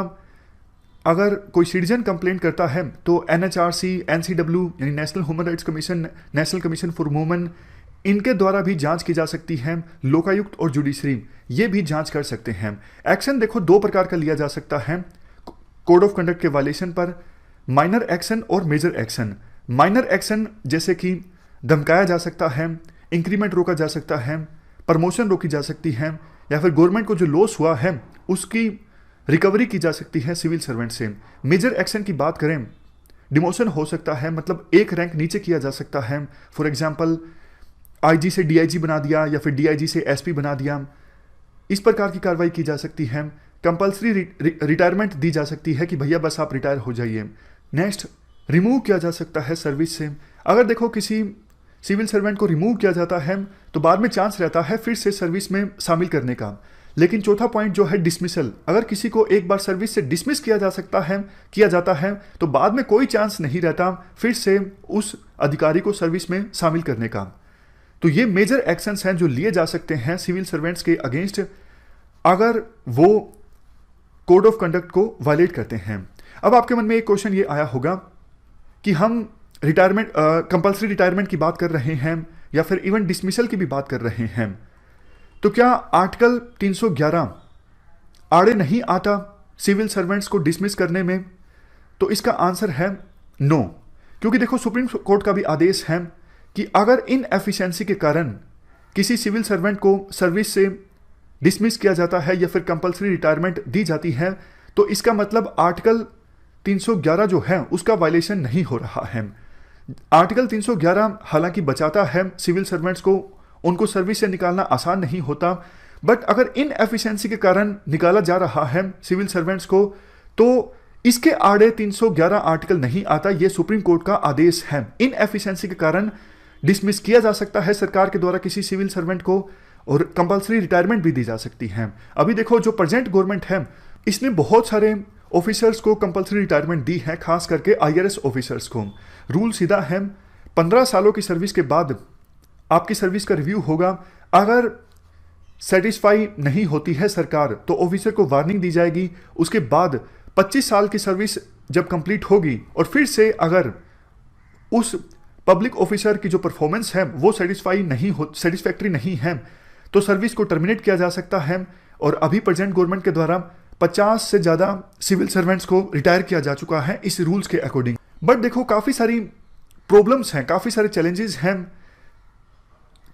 अगर कोई सिटीजन कंप्लेंट करता है तो एनएचआरसी, एनसीडब्ल्यू यानी national human rights commission, national commission for women, इनके द्वारा भी जांच की जा सकती है। लोकायुक्त और जुडिशरी ये भी जांच कर सकते हैं। एक्शन देखो दो प्रकार का लिया जा सकता है कोड ऑफ कंडक्ट के वायलेशन पर, माइनर एक्शन और मेजर एक्शन। माइनर एक्शन जैसे कि धमकाया जा सकता है, इंक्रीमेंट रोका जा सकता है, प्रमोशन रोकी जा सकती है, या फिर गवर्नमेंट को जो लॉस हुआ है उसकी रिकवरी की जा सकती है सिविल सर्वेंट से। मेजर एक्शन की बात करें, डिमोशन हो सकता है, मतलब एक रैंक नीचे किया जा सकता है। फॉर एग्जांपल आईजी से डीआईजी बना दिया या फिर डीआईजी से एसपी बना दिया, इस प्रकार की कार्रवाई की जा सकती है। कंपल्सरी रिटायरमेंट दी जा सकती है कि भैया बस आप रिटायर हो जाइए। नेक्स्ट, रिमूव किया जा सकता है सर्विस से। अगर देखो किसी सिविल सर्वेंट को रिमूव किया जाता है तो बाद में चांस रहता है फिर से सर्विस में शामिल करने का। लेकिन चौथा पॉइंट जो है डिसमिसल, अगर किसी को एक बार सर्विस से डिसमिस किया जाता है तो बाद में कोई चांस नहीं रहता फिर से उस अधिकारी को सर्विस में शामिल करने का। तो ये मेजर एक्शंस हैं जो लिए जा सकते हैं सिविल सर्वेंट्स के अगेंस्ट अगर वो कोड ऑफ कंडक्ट को वायलेट करते हैं। अब आपके मन में एक क्वेश्चन ये आया होगा कि हम रिटायरमेंट कंपल्सरी रिटायरमेंट की बात कर रहे हैं या फिर इवन डिसमिसल की भी बात कर रहे हैं, तो क्या आर्टिकल 311 आड़े नहीं आता सिविल सर्वेंट्स को डिसमिस करने में? तो इसका आंसर है नो, क्योंकि देखो सुप्रीम कोर्ट का भी आदेश है कि अगर इनएफिशिएंसी के कारण किसी सिविल सर्वेंट को सर्विस से डिसमिस किया जाता है या फिर कंपल्सरी रिटायरमेंट दी जाती है, तो इसका मतलब आर्टिकल 311 जो है उसका वायलेशन नहीं हो रहा है। आर्टिकल 311 हालांकि बचाता है सिविल सर्वेंट्स को, उनको सर्विस से निकालना आसान नहीं होता, बट अगर इनएफिशिएंसी के कारण निकाला जा रहा है सिविल सर्वेंट्स को, तो इसके आड़े 311 आर्टिकल नहीं आता। यह सुप्रीम कोर्ट का आदेश है। इनएफिशिएंसी के कारण डिसमिस किया जा सकता है सरकार के द्वारा किसी सिविल सर्वेंट को, और कंपल्सरी रिटायरमेंट भी दी जा सकती है। अभी देखो जो प्रेजेंट गवर्नमेंट है इसने बहुत सारे ऑफिसर्स को कंपल्सरी रिटायरमेंट दी है, खास करके आईआरएस ऑफिसर्स को। रूल सीधा है 15 सालों की सर्विस के बाद आपकी सर्विस का रिव्यू होगा। अगर सेटिस्फाई नहीं होती है सरकार तो ऑफिसर को वार्निंग दी जाएगी। उसके बाद 25 साल की सर्विस जब कंप्लीट होगी और फिर से अगर उस पब्लिक ऑफिसर की जो परफॉर्मेंस है वो सेटिस्फैक्ट्री नहीं है तो सर्विस को टर्मिनेट किया जा सकता है। और अभी प्रेजेंट गवर्नमेंट के द्वारा 50 से ज़्यादा सिविल सर्वेंट्स को रिटायर किया जा चुका है इस रूल्स के अकॉर्डिंग। बट देखो काफ़ी सारी प्रॉब्लम्स हैं, काफ़ी सारे चैलेंजेस हैं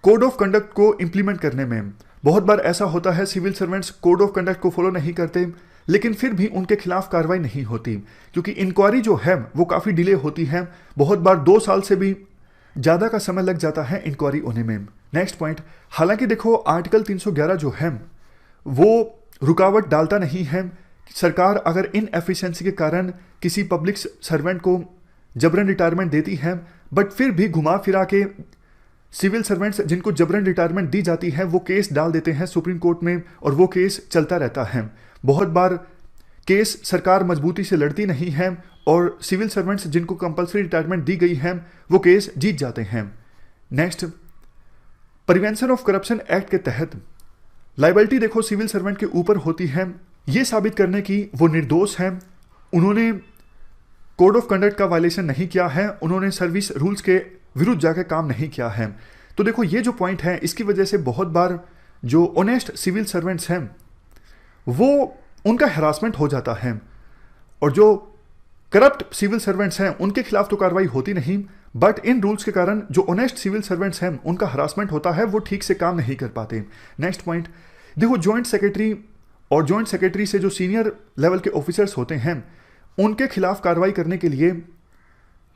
कोड ऑफ कंडक्ट को इंप्लीमेंट करने में। बहुत बार ऐसा होता है civil servants code of conduct को फॉलो नहीं करते, लेकिन फिर भी उनके खिलाफ कार्रवाई नहीं होती, क्योंकि इंक्वायरी जो है वो काफ़ी डिले होती है। बहुत बार 2 साल से भी ज़्यादा का समय लग जाता है इंक्वायरी होने में। नेक्स्ट पॉइंट, हालांकि देखो आर्टिकल 311 जो है वो रुकावट डालता नहीं है। सरकार अगर इनएफिशिएंसी के कारण किसी पब्लिक सर्वेंट को जबरन रिटायरमेंट देती है, बट फिर भी घुमा फिरा के सिविल सर्वेंट्स जिनको जबरन रिटायरमेंट दी जाती है वो केस डाल देते हैं सुप्रीम कोर्ट में, और वो केस चलता रहता है। बहुत बार केस सरकार मजबूती से लड़ती नहीं है और सिविल सर्वेंट्स जिनको कंपल्सरी रिटायरमेंट दी गई है वो केस जीत जाते हैं। Next, prevention of corruption act के तहत लाइबिलिटी देखो सिविल सर्वेंट के ऊपर होती है ये साबित करने की वो निर्दोष हैं, उन्होंने कोड ऑफ कंडक्ट का वायलेशन नहीं किया है, उन्होंने सर्विस रूल्स के विरुद्ध जाकर काम नहीं किया है। तो देखो ये जो पॉइंट है इसकी वजह से बहुत बार जो ऑनेस्ट सिविल सर्वेंट्स हैं वो उनका हैरासमेंट हो जाता है, और जो करप्ट सिविल सर्वेंट्स हैं उनके खिलाफ तो कार्रवाई होती नहीं, बट इन रूल्स के कारण जो ऑनेस्ट सिविल सर्वेंट्स हैं उनका हरासमेंट होता है, वो ठीक से काम नहीं कर पाते। नेक्स्ट पॉइंट देखो, जॉइंट सेक्रेटरी और जॉइंट सेक्रेटरी से जो सीनियर लेवल के ऑफिसर्स होते हैं उनके खिलाफ कार्रवाई करने के लिए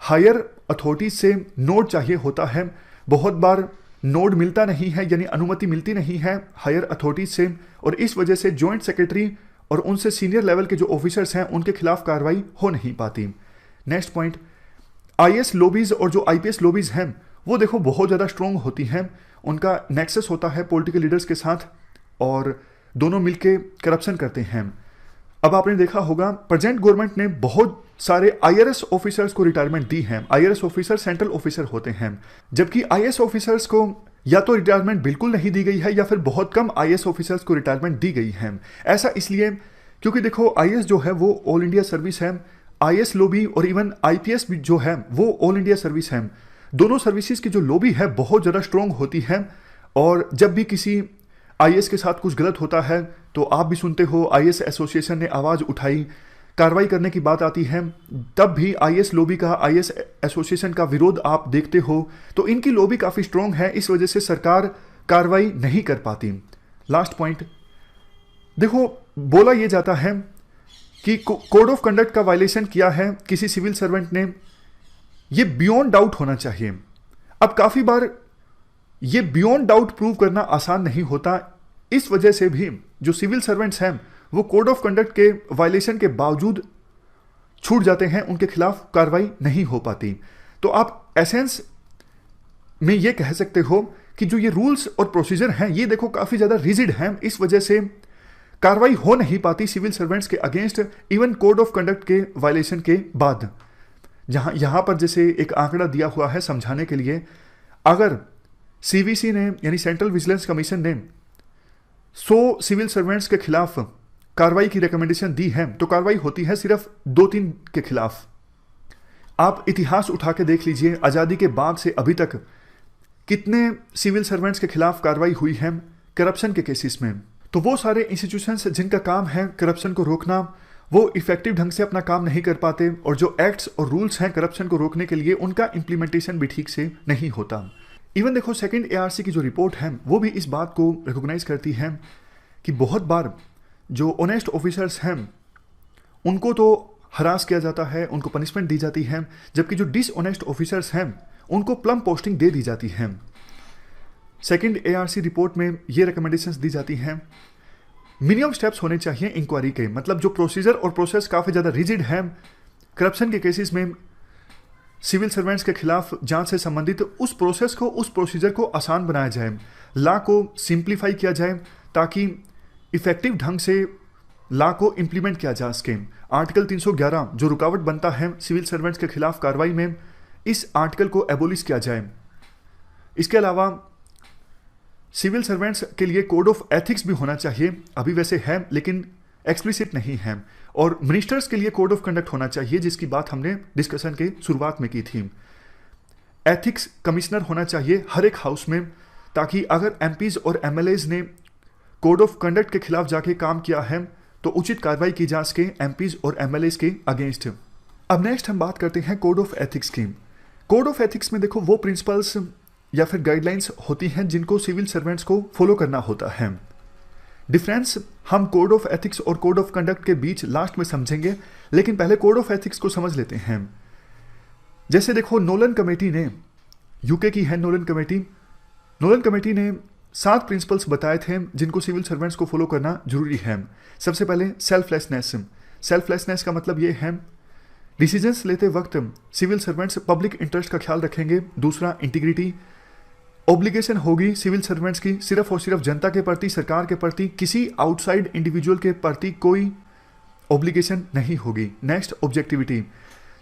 हायर अथॉरिटीज से नोड चाहिए होता है। बहुत बार नोड मिलता नहीं है, यानी अनुमति मिलती नहीं है हायर अथॉरिटीज से, और इस वजह से जॉइंट सेक्रेटरी और उनसे सीनियर लेवल के जो ऑफिसर्स हैं उनके खिलाफ कार्रवाई हो नहीं पाती। नेक्स्ट पॉइंट, आईएएस लॉबीज और जो आईपीएस लॉबीज हैं वो देखो बहुत ज़्यादा स्ट्रॉन्ग होती हैं, उनका नेक्सस होता है पॉलिटिकल लीडर्स के साथ और दोनों मिलके करप्शन करते हैं। अब आपने देखा होगा प्रेजेंट गवर्नमेंट ने बहुत सारे आईआरएस ऑफिसर्स को रिटायरमेंट दी है। आईआरएस ऑफिसर सेंट्रल ऑफिसर होते हैं, जबकि आईएएस ऑफिसर्स को या तो रिटायरमेंट बिल्कुल नहीं दी गई है या फिर बहुत कम आईएएस ऑफिसर्स को रिटायरमेंट दी गई है। ऐसा इसलिए क्योंकि देखो आईएएस जो है वो ऑल इंडिया सर्विस है, आईएएस लॉबी और इवन आईपीएस भी जो है वो ऑल इंडिया सर्विस है। दोनों सर्विसेज की जो लॉबी है बहुत ज़्यादा स्ट्रॉन्ग होती है, और जब भी किसी आईएएस के साथ कुछ गलत होता है तो आप भी सुनते हो आईएएस एसोसिएशन ने आवाज़ उठाई, कार्रवाई करने की बात आती है तब भी आईएएस लॉबी का, आईएएस एसोसिएशन का विरोध आप देखते हो। तो इनकी लॉबी काफ़ी स्ट्रॉन्ग है, इस वजह से सरकार कार्रवाई नहीं कर पाती। लास्ट पॉइंट देखो, बोला यह जाता है कि कोड ऑफ कंडक्ट का वायलेशन किया है किसी सिविल सर्वेंट ने, ये बियॉन्ड डाउट होना चाहिए। अब काफ़ी बार ये बियॉन्ड डाउट प्रूव करना आसान नहीं होता, इस वजह से भी जो सिविल सर्वेंट्स हैं वो कोड ऑफ कंडक्ट के वायलेशन के बावजूद छूट जाते हैं, उनके खिलाफ कार्रवाई नहीं हो पाती। तो आप एसेंस में ये कह सकते हो कि जो ये रूल्स और प्रोसीजर हैं ये देखो काफ़ी ज़्यादा रिजिड हैं, इस वजह से कार्रवाई हो नहीं पाती सिविल सर्वेंट्स के against, even code of conduct के वायलेशन के बाद। जहां यहां पर जैसे एक आंकड़ा दिया हुआ है समझाने के लिए, अगर सीवीसी ने यानी सेंट्रल विजिलेंस कमीशन ने 100 सिविल सर्वेंट्स के खिलाफ कार्रवाई की रिकमेंडेशन दी है, तो कार्रवाई होती है सिर्फ 2-3 के खिलाफ। आप इतिहास उठा के देख लीजिए, आज़ादी के बाद से अभी तक कितने सिविल सर्वेंट्स के खिलाफ कार्रवाई हुई है करप्शन के केसेस में। तो वो सारे इंस्टीट्यूशंस जिनका काम है करप्शन को रोकना, वो इफेक्टिव ढंग से अपना काम नहीं कर पाते, और जो एक्ट्स और रूल्स हैं करप्शन को रोकने के लिए उनका इंप्लीमेंटेशन भी ठीक से नहीं होता। इवन देखो सेकंड एआरसी की जो रिपोर्ट है वो भी इस बात को रिकॉग्नाइज करती है कि बहुत बार जो ऑनेस्ट ऑफिसर्स हैं उनको तो हरास किया जाता है, उनको पनिशमेंट दी जाती है, जबकि जो डिसऑनेस्ट ऑफिसर्स हैं उनको प्लम पोस्टिंग दे दी जाती है। सेकंड एआरसी रिपोर्ट में ये रिकमेंडेशंस दी जाती हैं। मिनिमम स्टेप्स होने चाहिए इंक्वायरी के, मतलब जो प्रोसीजर और प्रोसेस काफ़ी ज़्यादा रिजिड है करप्शन के केसेस में सिविल सर्वेंट्स के खिलाफ जांच से संबंधित, उस प्रोसेस को, उस प्रोसीजर को आसान बनाया जाए, लॉ को सिंप्लीफाई किया जाए ताकि इफेक्टिव ढंग से लॉ को इम्प्लीमेंट किया जा सके। आर्टिकल 311 जो रुकावट बनता है सिविल सर्वेंट्स के खिलाफ कार्रवाई में, इस आर्टिकल को एबोलिश किया जाए। इसके अलावा सिविल सर्वेंट्स के लिए कोड ऑफ एथिक्स भी होना चाहिए, अभी वैसे है लेकिन एक्सप्लिसिट नहीं है, और मिनिस्टर्स के लिए कोड ऑफ कंडक्ट होना चाहिए जिसकी बात हमने डिस्कशन के शुरुआत में की थी। एथिक्स कमिश्नर होना चाहिए हर एक हाउस में, ताकि अगर एमपीज और एमएलएज ने कोड ऑफ कंडक्ट के खिलाफ जाके काम किया है तो उचित कार्रवाई की जा सके एमपीज और एमएलएज के अगेंस्ट। अब नेक्स्ट हम बात करते हैं कोड ऑफ एथिक्स की। कोड ऑफ एथिक्स में देखो वो प्रिंसिपल्स या फिर गाइडलाइंस होती हैं जिनको सिविल सर्वेंट्स को फॉलो करना होता है। डिफरेंस हम कोड ऑफ एथिक्स और कोड ऑफ कंडक्ट के बीच लास्ट में समझेंगे, लेकिन पहले कोड ऑफ एथिक्स को समझ लेते हैं। जैसे देखो नोलन कमेटी ने, यूके की है नोलन कमेटी ने 7 प्रिंसिपल्स बताए थे जिनको सिविल सर्वेंट्स को फॉलो करना जरूरी है। सबसे पहले सेल्फलेसनेस का मतलब ये है डिसीजंस लेते वक्त सिविल सर्वेंट्स पब्लिक इंटरेस्ट का ख्याल रखेंगे। दूसरा इंटीग्रिटी, ऑब्लिगेशन होगी सिविल सर्वेंट्स की सिर्फ और सिर्फ जनता के प्रति, सरकार के प्रति, किसी आउटसाइड इंडिविजुअल के प्रति कोई ऑब्लिगेशन नहीं होगी। Next objectivity,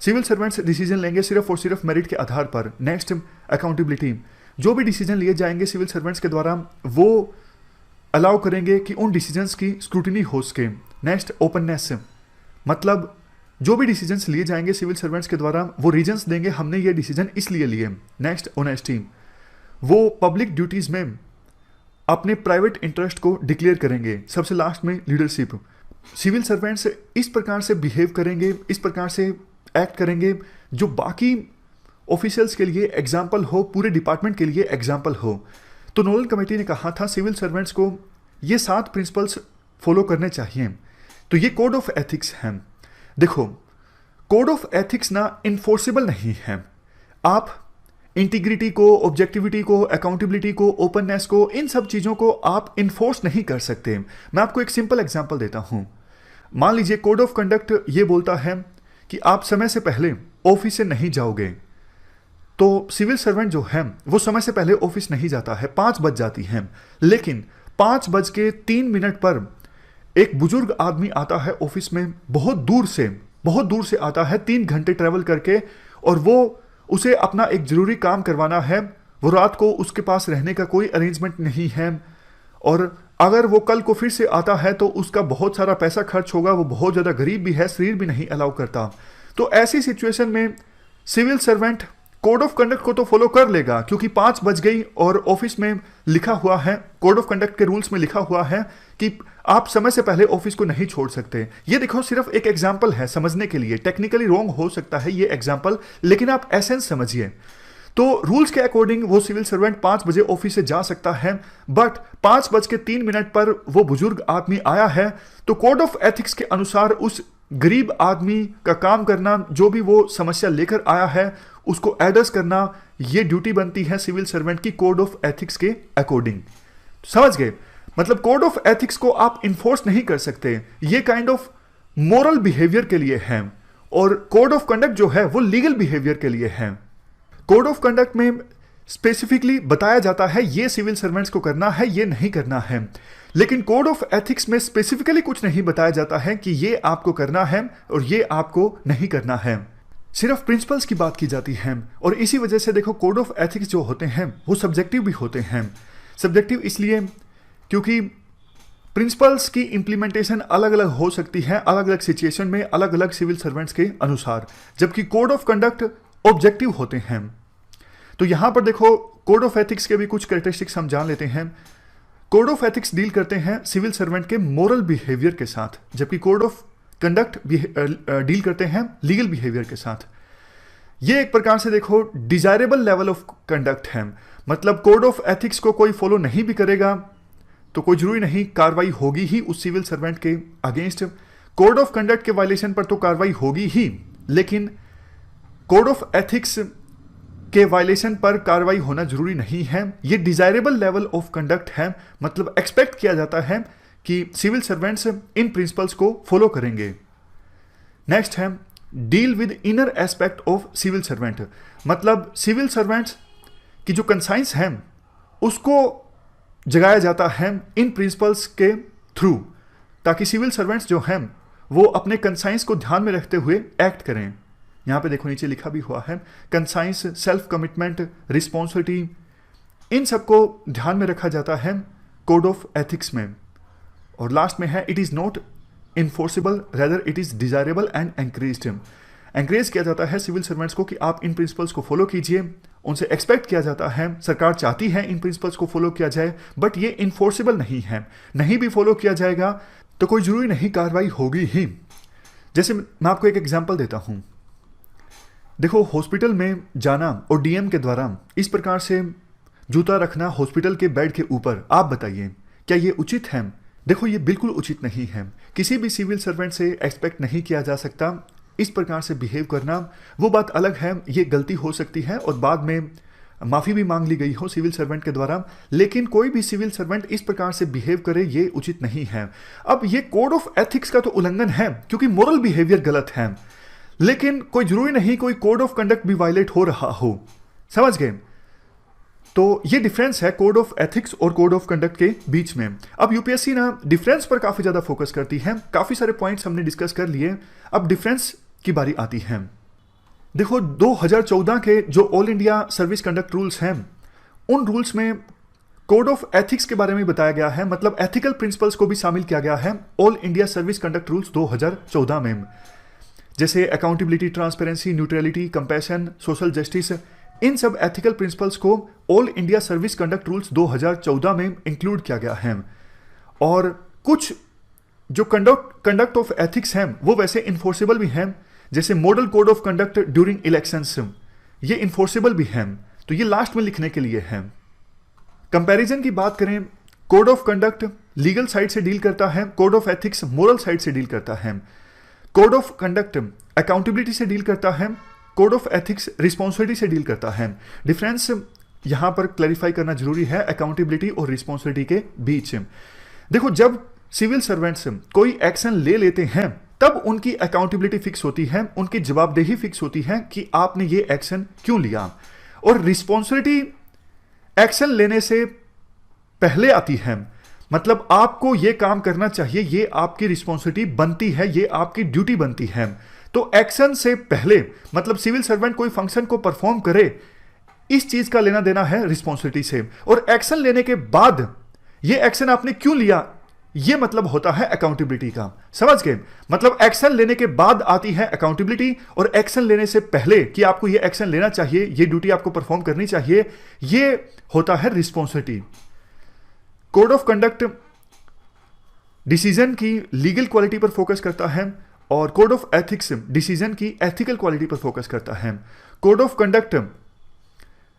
civil servants decision लेंगे सिर्फ और सिर्फ मेरिट के आधार पर। नेक्स्ट अकाउंटेबिलिटी, जो भी डिसीजन लिए जाएंगे सिविल सर्वेंट्स के द्वारा वो अलाउ करेंगे कि उन डिसीजंस की स्क्रूटिनी हो सके। नेक्स्ट ओपननेस, मतलब जो भी डिसीजंस लिए जाएंगे सिविल सर्वेंट्स के द्वारा वो रीजंस देंगे हमने ये डिसीजन इसलिए लिए। नेक्स्ट ऑनेस्टी, वो पब्लिक ड्यूटीज में अपने प्राइवेट इंटरेस्ट को डिक्लेयर करेंगे। सबसे लास्ट में लीडरशिप, सिविल सर्वेंट्स इस प्रकार से बिहेव करेंगे, इस प्रकार से एक्ट करेंगे जो बाकी ऑफिशियल्स के लिए एग्जाम्पल हो, पूरे डिपार्टमेंट के लिए एग्जाम्पल हो। तो नोलन कमेटी ने कहा था सिविल सर्वेंट्स को ये 7 प्रिंसिपल्स फॉलो करने चाहिए। तो ये कोड ऑफ एथिक्स हैं। देखो कोड ऑफ एथिक्स ना इन्फोर्सेबल नहीं है। आप इंटीग्रिटी को, ऑब्जेक्टिविटी को, अकाउंटेबिलिटी को, ओपननेस को, इन सब चीज़ों को आप इन्फोर्स नहीं कर सकते। मैं आपको एक सिंपल एग्जांपल देता हूं। मान लीजिए कोड ऑफ कंडक्ट ये बोलता है कि आप समय से पहले ऑफिस से नहीं जाओगे, तो सिविल सर्वेंट जो है वो समय से पहले ऑफिस नहीं जाता है, 5 बज जाती है, लेकिन 5:03 पर एक बुजुर्ग आदमी आता है ऑफिस में, बहुत दूर से आता है, 3 घंटे ट्रेवल करके, और वो उसे अपना एक जरूरी काम करवाना है। वो रात को उसके पास रहने का कोई अरेंजमेंट नहीं है, और अगर वो कल को फिर से आता है तो उसका बहुत सारा पैसा खर्च होगा, वो बहुत ज़्यादा गरीब भी है, शरीर भी नहीं अलाउ करता। तो ऐसी सिचुएशन में civil servant code of conduct को तो फॉलो कर लेगा, क्योंकि 5 बज गई और ऑफिस में लिखा हुआ है, कोड ऑफ कंडक्ट के रूल्स में लिखा हुआ है कि आप समय से पहले ऑफिस को नहीं छोड़ सकते। ये देखो सिर्फ एक एग्जाम्पल है समझने के लिए, टेक्निकली रॉन्ग हो सकता है ये एग्जाम्पल, लेकिन आप एसेंस समझिए। तो रूल्स के अकॉर्डिंग वो सिविल सर्वेंट 5 बजे ऑफिस से जा सकता है, बट 5:03 पर वो बुजुर्ग आदमी आया है, तो कोड ऑफ एथिक्स के अनुसार उस गरीब आदमी का काम करना, जो भी वो समस्या लेकर आया है उसको एड्रेस करना, ये ड्यूटी बनती है सिविल सर्वेंट की कोड ऑफ एथिक्स के अकॉर्डिंग। समझ गए? मतलब कोड ऑफ एथिक्स को आप इन्फोर्स नहीं कर सकते, ये काइंड ऑफ मोरल बिहेवियर के लिए है, और कोड ऑफ कंडक्ट जो है वो लीगल बिहेवियर के लिए है। कोड ऑफ कंडक्ट में स्पेसिफिकली बताया जाता है ये सिविल सर्वेंट्स को करना है, ये नहीं करना है, लेकिन कोड ऑफ एथिक्स में स्पेसिफिकली कुछ नहीं बताया जाता है कि ये आपको करना है और ये आपको नहीं करना है। सिर्फ प्रिंसिपल्स की बात की जाती है। और इसी वजह से देखो कोड ऑफ एथिक्स जो होते हैं वो सब्जेक्टिव भी होते हैं। सब्जेक्टिव इसलिए क्योंकि प्रिंसिपल्स की इंप्लीमेंटेशन अलग अलग हो सकती है अलग अलग सिचुएशन में अलग अलग सिविल सर्वेंट्स के अनुसार, जबकि कोड ऑफ कंडक्ट ऑब्जेक्टिव होते हैं। तो यहां पर देखो कोड ऑफ एथिक्स के भी कुछ कैरेक्टरिस्टिक्स हम जान लेते हैं। कोड ऑफ एथिक्स डील करते हैं सिविल सर्वेंट के मोरल बिहेवियर के साथ, जबकि कोड ऑफ कंडक्ट डील करते हैं लीगल बिहेवियर के साथ। ये एक प्रकार से देखो डिजायरेबल लेवल ऑफ कंडक्ट है, मतलब कोड ऑफ एथिक्स को कोई फॉलो नहीं भी करेगा तो कोई जरूरी नहीं कार्रवाई होगी ही उस सिविल सर्वेंट के अगेंस्ट। कोड ऑफ कंडक्ट के वायलेशन पर तो कार्रवाई होगी ही, लेकिन कोड ऑफ एथिक्स के वायलेशन पर कार्रवाई होना जरूरी नहीं है। ये डिजायरेबल लेवल ऑफ कंडक्ट है, मतलब एक्सपेक्ट किया जाता है कि सिविल सर्वेंट्स इन प्रिंसिपल्स को फॉलो करेंगे। नेक्स्ट है deal with inner aspect of civil servant, मतलब सिविल सर्वेंट्स की जो कंसाइंस है उसको जगाया जाता है इन प्रिंसिपल्स के थ्रू, ताकि सिविल सर्वेंट्स जो हैं वो अपने कंसाइंस को ध्यान में रखते हुए एक्ट करें। यहां पे देखो नीचे लिखा भी हुआ है कंसाइंस, सेल्फ कमिटमेंट, रिस्पॉन्सिबिलिटी, इन सबको ध्यान में रखा जाता है कोड ऑफ एथिक्स में। और लास्ट में है it is not enforceable rather it is desirable and encouraged. Encourage किया जाता है सिविल सर्वेंट्स को कि आप इन प्रिंसिपल्स को फॉलो कीजिए, उनसे एक्सपेक्ट किया जाता है, सरकार चाहती है इन प्रिंसिपल्स को फॉलो किया जाए, बट ये इन्फोर्सेबल नहीं है। नहीं भी फॉलो किया जाएगा तो कोई जरूरी नहीं कार्रवाई होगी ही। जैसे मैं आपको एक एग्जांपल देता हूं, देखो हॉस्पिटल में जाना और डीएम के द्वारा इस प्रकार से जूता रखना हॉस्पिटल के बेड के ऊपर, आप बताइए क्या ये उचित है? देखो ये बिल्कुल उचित नहीं है। किसी भी सिविल सर्वेंट से एक्सपेक्ट नहीं किया जा सकता इस प्रकार से बिहेव करना। वो बात अलग है, ये गलती हो सकती है और बाद में माफ़ी भी मांग ली गई हो सिविल सर्वेंट के द्वारा, लेकिन कोई भी सिविल सर्वेंट इस प्रकार से बिहेव करे ये उचित नहीं है। अब ये कोड ऑफ एथिक्स का तो उल्लंघन है क्योंकि मोरल बिहेवियर गलत है, लेकिन कोई जरूरी नहीं कोई कोड ऑफ कंडक्ट भी वायलेट हो रहा हो, समझ गए? तो ये डिफरेंस है कोड ऑफ एथिक्स और कोड ऑफ कंडक्ट के बीच में। अब यूपीएससी ना डिफरेंस पर काफी ज्यादा फोकस करती है, काफी सारे पॉइंट्स हमने डिस्कस कर लिए, अब डिफरेंस की बारी आती है। देखो 2014 के जो all India service conduct rules हैं उन रूल्स में कोड ऑफ एथिक्स के बारे में बताया गया है, मतलब एथिकल प्रिंसिपल्स को भी शामिल किया गया है all India service conduct rules 2014 में, जैसे accountability, transparency, neutrality, compassion, social justice, इन सब एथिकल प्रिंसिपल्स को all India service conduct rules 2014 में इंक्लूड किया गया है। और कुछ जो कंडक्ट ऑफ एथिक्स हैं वो वैसे इन्फोर्सेबल भी हैं, जैसे model code of conduct during elections, ये इन्फोर्सेबल भी हैं, तो ये लास्ट में लिखने के लिए है। कंपैरिजन की बात करें, code of conduct legal side से डील करता है, code of ethics moral side से डील करता है। कोड ऑफ कंडक्ट अकाउंटेबिलिटी से डील करता है, कोड ऑफ एथिक्स रिस्पॉन्सिबिलिटी से डील करता है। डिफरेंस यहां पर क्लैरिफाई करना जरूरी है अकाउंटेबिलिटी और रिस्पॉन्सिबिलिटी के बीच। देखो जब सिविल सर्वेंट्स कोई एक्शन ले लेते हैं तब उनकी अकाउंटेबिलिटी फिक्स होती है, उनकी जवाबदेही फिक्स होती है कि आपने ये एक्शन क्यों लिया, और रिस्पॉन्सिबिलिटी एक्शन लेने से पहले आती है, मतलब आपको ये काम करना चाहिए, ये आपकी रिस्पॉन्सिबिलिटी बनती है, ये आपकी ड्यूटी बनती है। तो एक्शन से पहले मतलब सिविल सर्वेंट कोई फंक्शन को परफॉर्म करे, इस चीज का लेना देना है रिस्पॉन्सिबिलिटी से, और एक्शन लेने के बाद ये एक्शन आपने क्यों लिया, ये मतलब होता है अकाउंटेबिलिटी का, समझ गए? मतलब एक्शन लेने के बाद आती है अकाउंटेबिलिटी, और एक्शन लेने से पहले कि आपको ये एक्शन लेना चाहिए, ये ड्यूटी आपको परफॉर्म करनी चाहिए, ये होता है responsibility. Code of conduct decision की लीगल क्वालिटी पर फोकस करता है, और कोड ऑफ एथिक्स डिसीजन की एथिकल क्वालिटी पर फोकस करता है। Code of conduct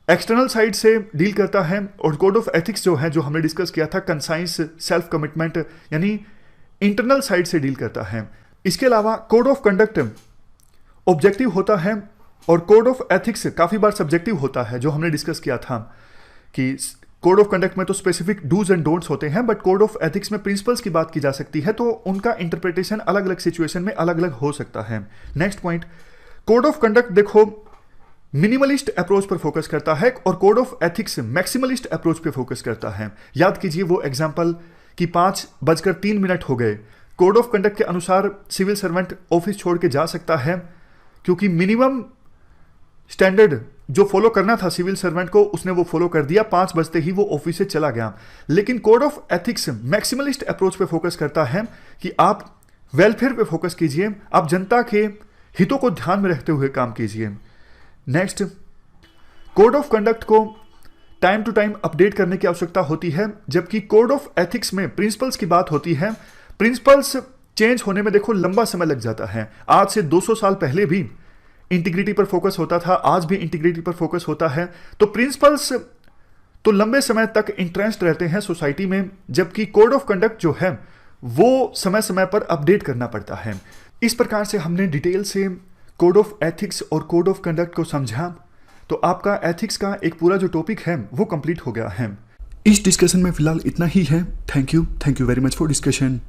external side से डील करता है, और कोड ऑफ एथिक्स जो है, जो हमने डिस्कस किया था, कंसाइंस, सेल्फ कमिटमेंट, यानी इंटरनल साइड से डील करता है। इसके अलावा कोड ऑफ कंडक्ट ऑब्जेक्टिव होता है, और कोड ऑफ एथिक्स काफी बार सब्जेक्टिव होता है, जो हमने डिस्कस किया था कि कोड ऑफ कंडक्ट में तो स्पेसिफिक डूज एंड डोंट्स होते हैं, बट कोड ऑफ एथिक्स में प्रिंसिपल्स की बात की जा सकती है, तो उनका इंटरप्रिटेशन अलग अलग सिचुएशन में अलग अलग हो सकता है। Next point, code of conduct देखो मिनिमलिस्ट अप्रोच पर फोकस करता है, और code of ethics maximalist approach पर फोकस करता है। याद कीजिए वो एग्जाम्पल कि 5:03 हो गए, कोड ऑफ कंडक्ट के अनुसार सिविल सर्वेंट ऑफिस छोड़ के जा सकता है क्योंकि मिनिमम स्टैंडर्ड जो फॉलो करना था सिविल सर्वेंट को उसने वो फॉलो कर दिया, 5 बजते ही वो ऑफिस से चला गया। लेकिन code of ethics maximalist approach पे फोकस करता है कि आप वेलफेयर पे फोकस कीजिए, आप जनता के हितों को ध्यान में रखते हुए काम कीजिए। नेक्स्ट, कोड ऑफ कंडक्ट को टाइम टू टाइम अपडेट करने की आवश्यकता होती है, जबकि कोड ऑफ एथिक्स में प्रिंसिपल्स की बात होती है। प्रिंसिपल्स चेंज होने में देखो लंबा समय लग जाता है। आज से 200 साल पहले भी इंटीग्रिटी पर फोकस होता था, आज भी इंटीग्रिटी पर फोकस होता है। तो प्रिंसिपल्स तो लंबे समय तक इंट्रेंस्ड रहते हैं सोसाइटी में, जबकि कोड ऑफ कंडक्ट जो है वो समय समय पर अपडेट करना पड़ता है। इस प्रकार से हमने डिटेल से कोड ऑफ एथिक्स और कोड ऑफ कंडक्ट को समझा। तो आपका एथिक्स का एक पूरा जो टॉपिक है वो कंप्लीट हो गया है। इस डिस्कशन में फिलहाल इतना ही है। Thank you very much for discussion.